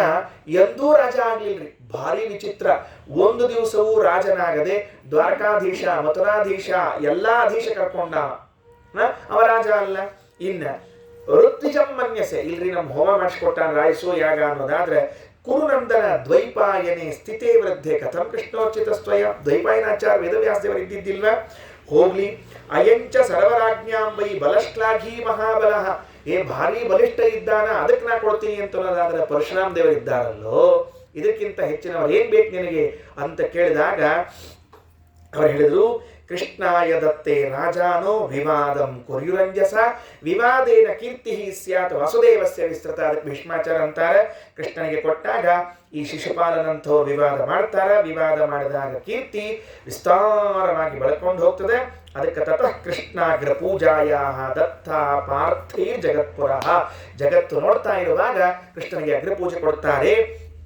S1: ಎಂದೂ ರಾಜ ಆಗ್ಲಿಲ್ರಿ. ಭಾರಿ ವಿಚಿತ್ರ. ಒಂದು ದಿವಸವೂ ರಾಜನಾಗದೆ ದ್ವಾರಕಾಧೀಶ, ಮಥುರಾಧೀಶ ಎಲ್ಲಾ ಅಧೀಶ ಕರ್ಕೊಂಡ. ಅವ ರಾಜ ಅಲ್ಲ. ಇನ್ನ ಋತ್ವಿಜಂ ಮನ್ಯಸೆ, ಇಲ್ರಿ ನಮ್ಮ ಹೋಮ ಮಾಡಿಸ್ಕೊಟ್ಟಾನ ರಾಯಸೋ ಯಾಗ ಅನ್ನೋದಾದ್ರೆ, ಕುರುನಂದನ ದ್ವೈಪಾಯನೆ ಸ್ಥಿತೇ ವೃದ್ಧೆ ಕಥಂ ಕೃಷ್ಣೋಚಿತ ಸ್ವಯ. ದ್ವೈಪಾಯನಾಚಾರ್ಯ ವೇದವ್ಯಾಸದೇವರು ಇದ್ದಿದ್ದಿಲ್ವ? ಹೋಗ್ಲಿ. ಅಯಂಚ ಸರ್ವರಾಜ್ಞಾಂ ವೈ ಬಲಶ್ಲಾಘಿ ಮಹಾಬಲ, ಭಾರಿ ಬಲಿಷ್ಠ ಇದ್ದಾನ, ಅದಕ್ಕೆ ನಾ ಕೊಡ್ತೀನಿ ಅಂತನ್ನೋದಾದ್ರೆ ಪರಶುರಾಮ ದೇವರು ಇದ್ದಾರಲ್ಲೋ, ಇದಕ್ಕಿಂತ ಹೆಚ್ಚಿನವ್ರು ಏನ್ ಬೇಕು ನಿನಗೆ ಅಂತ ಕೇಳಿದಾಗ ಅವರು ಹೇಳಿದ್ರು, ಕೃಷ್ಣಾಯ ದತ್ತೇ ರಾಜಾನೋ ವಿವಾದಂ ಕುರ್ಯುರಂಜಸ ವಿವಾದೇನ ಕೀರ್ತಿ ಸ್ಯಾತ್ ವಸುದೇವಸ್ಯ ವಿಸ್ತೃತ. ಅದಕ್ಕೆ ಭೀಷ್ಮಾಚಾರ್ಯ ಅಂತಾರೆ, ಕೃಷ್ಣನಿಗೆ ಕೊಟ್ಟಾಗ ಈ ಶಿಶುಪಾಲನಂಥವ್ರು ವಿವಾದ ಮಾಡ್ತಾರೆ, ವಿವಾದ ಮಾಡಿದಾಗ ಕೀರ್ತಿ ವಿಸ್ತಾರವಾಗಿ ಬೆಳ್ಕೊಂಡು ಹೋಗ್ತದೆ. ಅದಕ್ಕೆ ತತಃ ಕೃಷ್ಣಾಗ್ರ ಪೂಜಾಯ ದತ್ತ ಪಾರ್ಥೈರ್ ಜಗತ್ಪುರ. ಜಗತ್ತು ನೋಡ್ತಾ ಇರುವಾಗ ಕೃಷ್ಣನಿಗೆ ಅಗ್ರಪೂಜೆ ಕೊಡ್ತಾರೆ.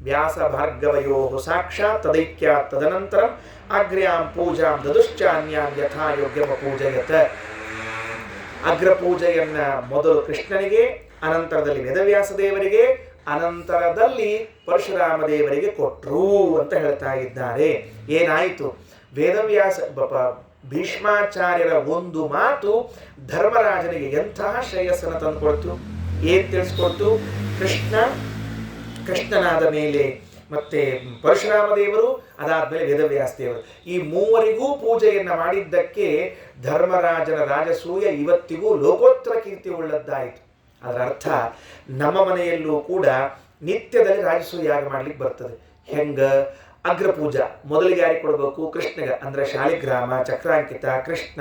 S1: ವ್ಯಾಸ ಭಾರ್ಗವಯೋ ಸಾಕ್ಷಾತ್ ತದೈಕ್ಯ ತದನಂತರಂ ಅಗ್ರ್ಯಾಂ ಪೂಜಾಂ ದದುಶ್ಚಾನ್ಯಾಂ ಯಥಾ ಯೋಗ್ಯಮ ಪೂಜಯತ. ಅಗ್ರ ಪೂಜೆಯನ್ನ ಮೊದಲು ಕೃಷ್ಣನಿಗೆ, ಅನಂತರದಲ್ಲಿ ವೇದವ್ಯಾಸ ದೇವರಿಗೆ, ಅನಂತರದಲ್ಲಿ ಪರಶುರಾಮ ದೇವರಿಗೆ ಕೊಟ್ರು ಅಂತ ಹೇಳ್ತಾ ಇದ್ದಾರೆ. ಏನಾಯಿತು? ವೇದವ್ಯಾಸ ಭೀಷ್ಮಾಚಾರ್ಯರ ಒಂದು ಮಾತು ಧರ್ಮರಾಜನಿಗೆ ಎಂತಹ ಶ್ರೇಯಸ್ಸನ್ನು ತಂದುಕೊಡ್ತು. ಏನ್ ತಿಳಿಸ್ಕೊಡ್ತು? ಕೃಷ್ಣನಾದ ಮೇಲೆ ಮತ್ತೆ ಪರಶುರಾಮ ದೇವರು, ಅದಾದ್ಮೇಲೆ ವೇದವ್ಯಾಸ ದೇವರು, ಈ ಮೂವರಿಗೂ ಪೂಜೆಯನ್ನ ಮಾಡಿದ್ದಕ್ಕೆ ಧರ್ಮರಾಜನ ರಾಜಸೂಯ ಇವತ್ತಿಗೂ ಲೋಕೋತ್ತರ ಕೀರ್ತಿ ಉಳ್ಳದ್ದಾಯಿತು. ಅದರ ಅರ್ಥ ನಮ್ಮ ಮನೆಯಲ್ಲೂ ಕೂಡ ನಿತ್ಯದಲ್ಲಿ ರಾಜಸೂಯ ಯಾಗ ಮಾಡ್ಲಿಕ್ಕೆ ಬರ್ತದೆ. ಹೆಂಗ? ಅಗ್ರಪೂಜಾ ಮೊದಲಿಗೆ ಯಾರಿಗೆ ಕೊಡಬೇಕು? ಕೃಷ್ಣಗ. ಅಂದ್ರೆ ಶಾಲಿಗ್ರಾಮ, ಚಕ್ರಾಂಕಿತ, ಕೃಷ್ಣ,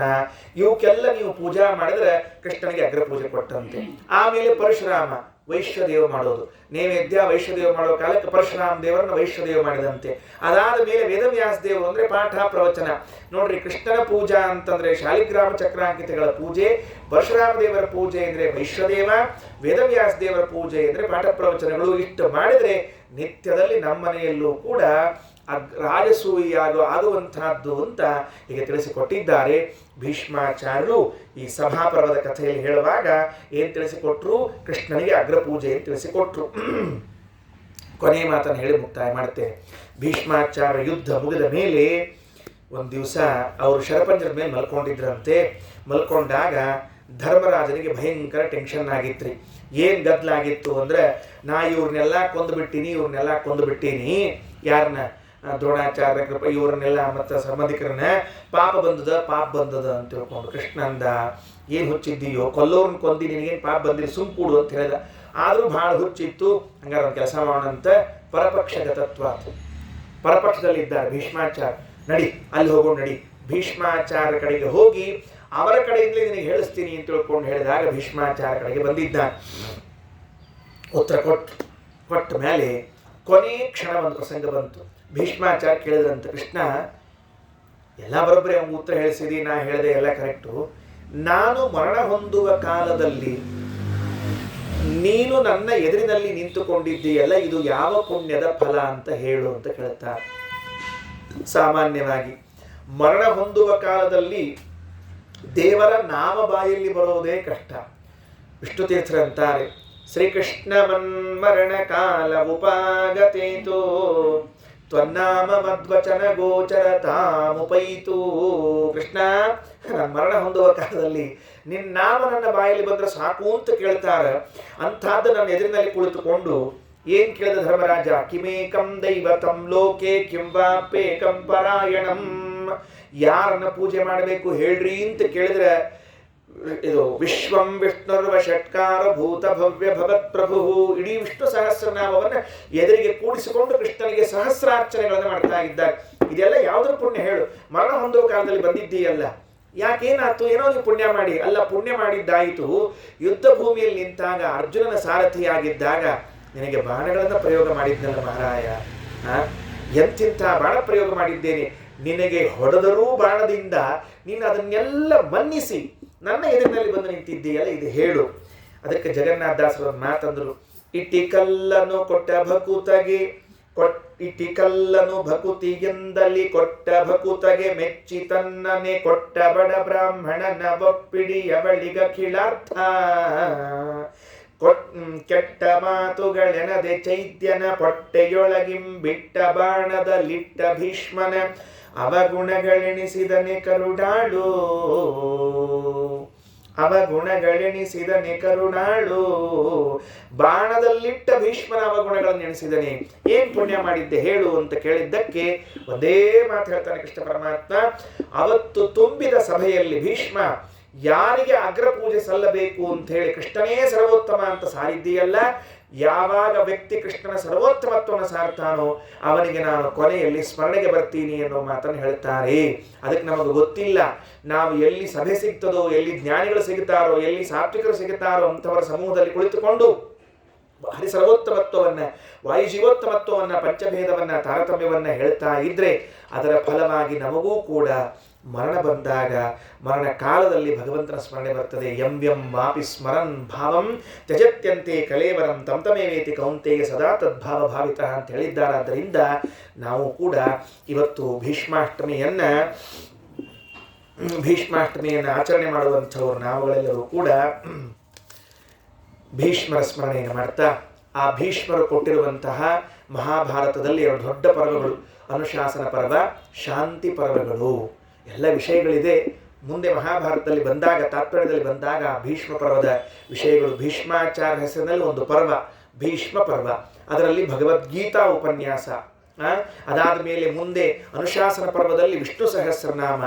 S1: ಇವಕ್ಕೆಲ್ಲ ನೀವು ಪೂಜಾ ಮಾಡಿದ್ರೆ ಕೃಷ್ಣನಿಗೆ ಅಗ್ರಪೂಜೆ ಕೊಟ್ಟಂತೆ. ಆಮೇಲೆ ಪರಶುರಾಮ ವೈಶ್ವದೇವ ಮಾಡೋದು, ನೈವೇದ್ಯ ವೈಶ್ವದೇವ ಮಾಡೋ ಕಾಲಕ್ಕೆ ಪರಶುರಾಮ ದೇವರನ್ನ ವೈಶ್ವದೇವ ಮಾಡಿದಂತೆ. ಅದಾದ ಮೇಲೆ ವೇದವ್ಯಾಸ ದೇವರು ಅಂದ್ರೆ ಪಾಠ ಪ್ರವಚನ. ನೋಡ್ರಿ, ಕೃಷ್ಣನ ಪೂಜಾ ಅಂತಂದ್ರೆ ಶಾಲಿಗ್ರಾಮ ಚಕ್ರಾಂಕಿತಗಳ ಪೂಜೆ, ಪರಶುರಾಮ ದೇವರ ಪೂಜೆ ಅಂದ್ರೆ ವೈಶ್ವದೇವ, ವೇದವ್ಯಾಸ ದೇವರ ಪೂಜೆ ಅಂದ್ರೆ ಪಾಠ ಪ್ರವಚನಗಳು. ಇಷ್ಟು ಮಾಡಿದ್ರೆ ನಿತ್ಯದಲ್ಲಿ ನಮ್ಮ ಮನೆಯಲ್ಲೂ ಕೂಡ ರಾಜಸೂಯಾಗ ಆಗುವಂತಹದ್ದು ಅಂತ ಹೀಗೆ ತಿಳಿಸಿಕೊಟ್ಟಿದ್ದಾರೆ ಭೀಷ್ಮಾಚಾರ್ಯರು. ಈ ಸಭಾಪರ್ವದ ಕಥೆಯಲ್ಲಿ ಹೇಳುವಾಗ ಏನ್ ತಿಳಿಸಿಕೊಟ್ರು? ಕೃಷ್ಣನಿಗೆ ಅಗ್ರಪೂಜೆ ಅಂತ ತಿಳಿಸಿಕೊಟ್ರು. ಕೊನೆಯ ಮಾತನ್ನು ಹೇಳಿ ಮುಕ್ತಾಯ ಮಾಡುತ್ತೇನೆ. ಭೀಷ್ಮಾಚಾರ್ಯ ಯುದ್ಧ ಮುಗಿದ ಮೇಲೆ ಒಂದು ದಿವಸ ಅವರು ಶರಪಂಜರದ ಮೇಲೆ ಮಲ್ಕೊಂಡಿದ್ರಂತೆ. ಮಲ್ಕೊಂಡಾಗ ಧರ್ಮರಾಜನಿಗೆ ಭಯಂಕರ ಟೆನ್ಷನ್ ಆಗಿತ್ರಿ. ಏನ್ ಗದ್ಲಾಗಿತ್ತು ಅಂದ್ರೆ, ನಾ ಇವ್ರನ್ನೆಲ್ಲ ಕೊಂದುಬಿಟ್ಟೀನಿ. ಯಾರನ್ನ? ದ್ರೋಣಾಚಾರ್ಯ, ಕೃಪ, ಇವ್ರನ್ನೆಲ್ಲ ಮತ್ತು ಸಂಬಂಧಿಕರನ್ನ ಪಾಪ ಬಂದದ ಅಂತ ತಿಳ್ಕೊಂಡು ಕೃಷ್ಣ ಅಂದ, ಏನು ಹುಚ್ಚಿದ್ದೀಯೋ, ಕೊಲ್ಲೋರ್ನ ಕೊಂದಿ, ನಿನಗೇನು ಪಾಪ ಬಂದಿರಿ, ಸುಮ್ಕೂಡು ಅಂತ ಹೇಳಿದ. ಆದರೂ ಭಾಳ ಹುಚ್ಚಿತ್ತು. ಹಂಗಾರೆ ಒಂದು ಕೆಲಸ ಮಾಡೋಣಂತ ಪರಪಕ್ಷಗತತ್ವ, ಪರಪಕ್ಷದಲ್ಲಿದ್ದಾರೆ ಭೀಷ್ಮಾಚಾರ್ಯ, ನಡಿ ಅಲ್ಲಿ ಹೋಗೋಣ, ನಡಿ ಭೀಷ್ಮಾಚಾರ್ಯ ಕಡೆಗೆ ಹೋಗಿ ಅವರ ಕಡೆಯಿಂದಲೇ ನಿನಗೆ ಹೇಳಿಸ್ತೀನಿ ಅಂತ ತಿಳ್ಕೊಂಡು ಹೇಳಿದಾಗ ಭೀಷ್ಮಾಚಾರ್ಯ ಕಡೆಗೆ ಬಂದಿದ್ದ. ಉತ್ತರ ಕೊಟ್ಟ ಮೇಲೆ ಕೊನೆ ಕ್ಷಣ ಒಂದು ಪ್ರಸಂಗ ಬಂತು. ಭೀಷ್ಮಾಚಾರ್ಯ ಕೇಳಿದ್ರಂತ, ಕೃಷ್ಣ ಎಲ್ಲ ಬರೋಬ್ಬರಿ ಅವ್ನು ಉತ್ತರ ಹೇಳಿಸಿದಿ, ನಾ ಹೇಳಿದೆ ಎಲ್ಲ ಕರೆಕ್ಟು. ನಾನು ಮರಣ ಹೊಂದುವ ಕಾಲದಲ್ಲಿ ನೀನು ನನ್ನ ಎದುರಿನಲ್ಲಿ ನಿಂತುಕೊಂಡಿದ್ದೀಯಲ್ಲ, ಇದು ಯಾವ ಪುಣ್ಯದ ಫಲ ಅಂತ ಹೇಳು ಅಂತ ಕೇಳ್ತಾರೆ. ಸಾಮಾನ್ಯವಾಗಿ ಮರಣ ಹೊಂದುವ ಕಾಲದಲ್ಲಿ ದೇವರ ನಾಮ ಬಾಯಲ್ಲಿ ಬರೋದೇ ಕಷ್ಟ. ವಿಷ್ಣು ತೀರ್ಥರಂತಾರೆ, ಶ್ರೀಕೃಷ್ಣ ಮನ್ಮರಣ ಕಾಲ ಉಪಾಗತೇತು ತ್ವನ್ನಾಮ ಮದ್ವಚನ ಗೋಚರತಾಮುಪೈತು. ಕೃಷ್ಣ, ನನ್ನ ಮರಣ ಹೊಂದುವ ಕಾಲದಲ್ಲಿ ನಿನ್ನ ನಾಮ ನನ್ನ ಬಾಯಲ್ಲಿ ಬಂದ್ರೆ ಸಾಕು ಅಂತ ಕೇಳ್ತಾರೆ. ಅಂಥದ್ದು ನನ್ನ ಎದುರಿನಲ್ಲಿ ಕುಳಿತುಕೊಂಡು ಏನ್ ಕೇಳಿದ ಧರ್ಮರಾಜ? ಕಿಮೇಕಂ ದೈವತಂ ಲೋಕೆ ಕಿಂವಾಪೇಕಂ ಪರಾಯಣಂ. ಯಾರನ್ನ ಪೂಜೆ ಮಾಡಬೇಕು ಹೇಳ್ರಿ ಅಂತ ಕೇಳಿದ್ರೆ, ಇದು ವಿಶ್ವಂ ವಿಷ್ಣುರ್ವ ಷಟ್ಕಾರ ಭೂತ ಭವ್ಯ ಭಗತ್ ಪ್ರಭು, ಇಡೀ ವಿಷ್ಣು ಸಹಸ್ರನಾಮವನ್ನು ಎದುರಿಗೆ ಕೂಡಿಸಿಕೊಂಡು ಕೃಷ್ಣನಿಗೆ ಸಹಸ್ರಾರ್ಚನೆಗಳನ್ನು ಮಾಡ್ತಾ ಇದ್ದಾರೆ. ಇದೆಲ್ಲ ಯಾವುದ್ರ ಪುಣ್ಯ ಹೇಳು? ಮರಣ ಹೊಂದುವ ಕಾಲದಲ್ಲಿ ಬಂದಿದ್ದೀಯಲ್ಲ, ಯಾಕೇನಾಯ್ತು? ಏನೋ ನೀವು ಪುಣ್ಯ ಮಾಡಿ. ಅಲ್ಲ, ಪುಣ್ಯ ಮಾಡಿದ್ದಾಯಿತು. ಯುದ್ಧ ಭೂಮಿಯಲ್ಲಿ ನಿಂತಾಗ ಅರ್ಜುನನ ಸಾರಥಿಯಾಗಿದ್ದಾಗ ನಿನಗೆ ಬಾಣಗಳನ್ನು ಪ್ರಯೋಗ ಮಾಡಿದ್ನಲ್ಲ ಮಹಾರಾಯ, ಎಂತಿಂಥ ಬಾಣ ಪ್ರಯೋಗ ಮಾಡಿದ್ದೇನೆ. ನಿನಗೆ ಹೊಡೆದರೂ ಬಾಣದಿಂದ ನೀನು ಅದನ್ನೆಲ್ಲ ಮನ್ನಿಸಿ ನನ್ನ ಎದುರಿನಲ್ಲಿ ಬಂದು ನಿಂತಿದ್ದೀಯಲ್ಲ, ಇದು ಹೇಳು. ಅದಕ್ಕೆ ಜಗನ್ನಾಥದಾಸರು ಒಂದು ಮಾತಂದರು, ಇಟಿಕಲ್ಲನು ಕೊಟ್ಟ ಭಕುತಗೆ ಇಟಿಕಲ್ಲನು ಭಕುತಿಗೆಂದಲಿ ಕೊಟ್ಟ ಭಕುತಗೆ ಮೆಚ್ಚಿ ತನ್ನನೆ ಕೊಟ್ಟ ಬಡ ಬ್ರಾಹ್ಮಣನ ಒಪ್ಪಿಡಿಯ ಬಳಿಗ ಕಿಳಾರ್ಥ. ಕೆಟ್ಟ ಮಾತುಗಳೆನದೆ ಚೈತ್ಯನ ಪೊಟ್ಟೆಯೊಳಗಿಂಬಿಟ್ಟ ಬಾಣದಲ್ಲಿಟ್ಟ ಭೀಷ್ಮನ ಅವಗುಣಗಳೆಣಿಸಿದನೆ ಕರುಣಾಳು ಅವಗುಣಗಳೆಣಿಸಿದನೆ ಕರುಣಾಳು. ಬಾಣದಲ್ಲಿಟ್ಟ ಭೀಷ್ಮನ ಅವಗುಣಗಳನ್ನು ಎಣಿಸಿದನೆ. ಏನ್ ಪುಣ್ಯ ಮಾಡಿದ್ದೆ ಹೇಳು ಅಂತ ಕೇಳಿದ್ದಕ್ಕೆ ಒಂದೇ ಮಾತು ಹೇಳ್ತಾನೆ ಕೃಷ್ಣ ಪರಮಾತ್ಮ. ಅವತ್ತು ತುಂಬಿದ ಸಭೆಯಲ್ಲಿ ಭೀಷ್ಮ ಯಾರಿಗೆ ಅಗ್ರಪೂಜೆ ಸಲ್ಲಬೇಕು ಅಂತ ಹೇಳಿ ಕೃಷ್ಣನೇ ಸರ್ವೋತ್ತಮ ಅಂತ ಸಾರಿದ್ದೀಯಲ್ಲ, ಯಾವಾಗ ವ್ಯಕ್ತಿ ಕೃಷ್ಣನ ಸರ್ವೋತ್ತಮತ್ವವನ್ನು ಸಾರ್ತಾನೋ ಅವನಿಗೆ ನಾನು ಕೊನೆಯಲ್ಲಿ ಸ್ಮರಣೆಗೆ ಬರ್ತೀನಿ ಅನ್ನೋ ಮಾತನ್ನು ಹೇಳ್ತಾರೆ. ಅದಕ್ಕೆ ನಮಗೆ ಗೊತ್ತಿಲ್ಲ, ನಾವು ಎಲ್ಲಿ ಸಭೆ ಸಿಗ್ತದೋ, ಎಲ್ಲಿ ಜ್ಞಾನಿಗಳು ಸಿಗುತ್ತಾರೋ, ಎಲ್ಲಿ ಸಾತ್ವಿಕರು ಸಿಗುತ್ತಾರೋ ಅಂಥವರ ಸಮೂಹದಲ್ಲಿ ಕುಳಿತುಕೊಂಡು ಹರಿ ಸರ್ವೋತ್ತಮತ್ವವನ್ನ, ವಾಯುಜೀವೋತ್ತಮತ್ವವನ್ನ, ಪಂಚಭೇದವನ್ನ, ತಾರತಮ್ಯವನ್ನ ಹೇಳ್ತಾ ಇದ್ರೆ ಅದರ ಫಲವಾಗಿ ನಮಗೂ ಕೂಡ ಮರಣ ಬಂದಾಗ ಮರಣ ಕಾಲದಲ್ಲಿ ಭಗವಂತನ ಸ್ಮರಣೆ ಬರ್ತದೆ. ಯಂ ಯಂ ವಾಪಿ ಸ್ಮರನ್ ಭಾವಂ ತ್ಯಜತ್ಯಂತೆ ಕಲೇವರಂ ತಂ ತಮೇವೇತಿ ಕೌಂತೆಯ ಸದಾ ತದ್ಭಾವ ಭಾವಿತ ಅಂತ ಹೇಳಿದ್ದಾರಾದ್ದರಿಂದ ನಾವು ಕೂಡ ಇವತ್ತು ಭೀಷ್ಮಾಷ್ಟಮಿಯನ್ನು ಆಚರಣೆ ಮಾಡುವಂಥವ್ರು ನಾವುಗಳೆಲ್ಲರೂ ಕೂಡ ಭೀಷ್ಮರ ಸ್ಮರಣೆಯನ್ನು ಮಾಡ್ತಾ, ಆ ಭೀಷ್ಮರು ಕೊಟ್ಟಿರುವಂತಹ ಮಹಾಭಾರತದಲ್ಲಿ 2 ದೊಡ್ಡ ಪರ್ವಗಳು, ಅನುಶಾಸನ ಪರ್ವ, ಶಾಂತಿ ಪರ್ವಗಳು, ಎಲ್ಲ ವಿಷಯಗಳಿದೆ. ಮುಂದೆ ಮಹಾಭಾರತದಲ್ಲಿ ಬಂದಾಗ, ತಾತ್ಪರ್ಯದಲ್ಲಿ ಬಂದಾಗ ಭೀಷ್ಮ ಪರ್ವದ ವಿಷಯಗಳು, ಭೀಷ್ಮಾಚಾರ್ಯ ಹೆಸರಿನಲ್ಲಿ ಒಂದು ಪರ್ವ ಭೀಷ್ಮ ಪರ್ವ, ಅದರಲ್ಲಿ ಭಗವದ್ಗೀತಾ ಉಪನ್ಯಾಸ, ಅದಾದ ಮೇಲೆ ಮುಂದೆ ಅನುಶಾಸನ ಪರ್ವದಲ್ಲಿ ವಿಷ್ಣು ಸಹಸ್ರನಾಮ,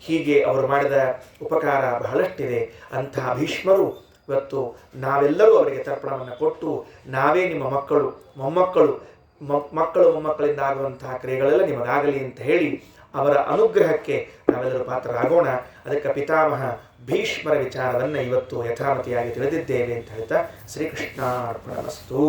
S1: ಹೀಗೆ ಅವರು ಮಾಡಿದ ಉಪಕಾರ ಬಹಳಷ್ಟಿದೆ. ಅಂತಹ ಭೀಷ್ಮರು ಇವತ್ತು ನಾವೆಲ್ಲರೂ ಅವರಿಗೆ ತರ್ಪಣವನ್ನು ಕೊಟ್ಟು, ನಾವೇ ನಿಮ್ಮ ಮಕ್ಕಳು, ಮೊಮ್ಮಕ್ಕಳಿಂದ ಆಗುವಂತಹ ಕ್ರಿಯೆಗಳೆಲ್ಲ ನಿಮಗಾಗಲಿ ಅಂತ ಹೇಳಿ ಅವರ ಅನುಗ್ರಹಕ್ಕೆ ನಾವೆಲ್ಲರೂ ಪಾತ್ರರಾಗೋಣ. ಅದಕ್ಕೆ ಪಿತಾಮಹ ಭೀಷ್ಮರ ವಿಚಾರವನ್ನು ಇವತ್ತು ಯಥಾಮತಿಯಾಗಿ ತಿಳಿದಿದ್ದೇವೆ ಅಂತ ಹೇಳ್ತಾ ಶ್ರೀಕೃಷ್ಣಾರ್ಪಣಮಸ್ತು.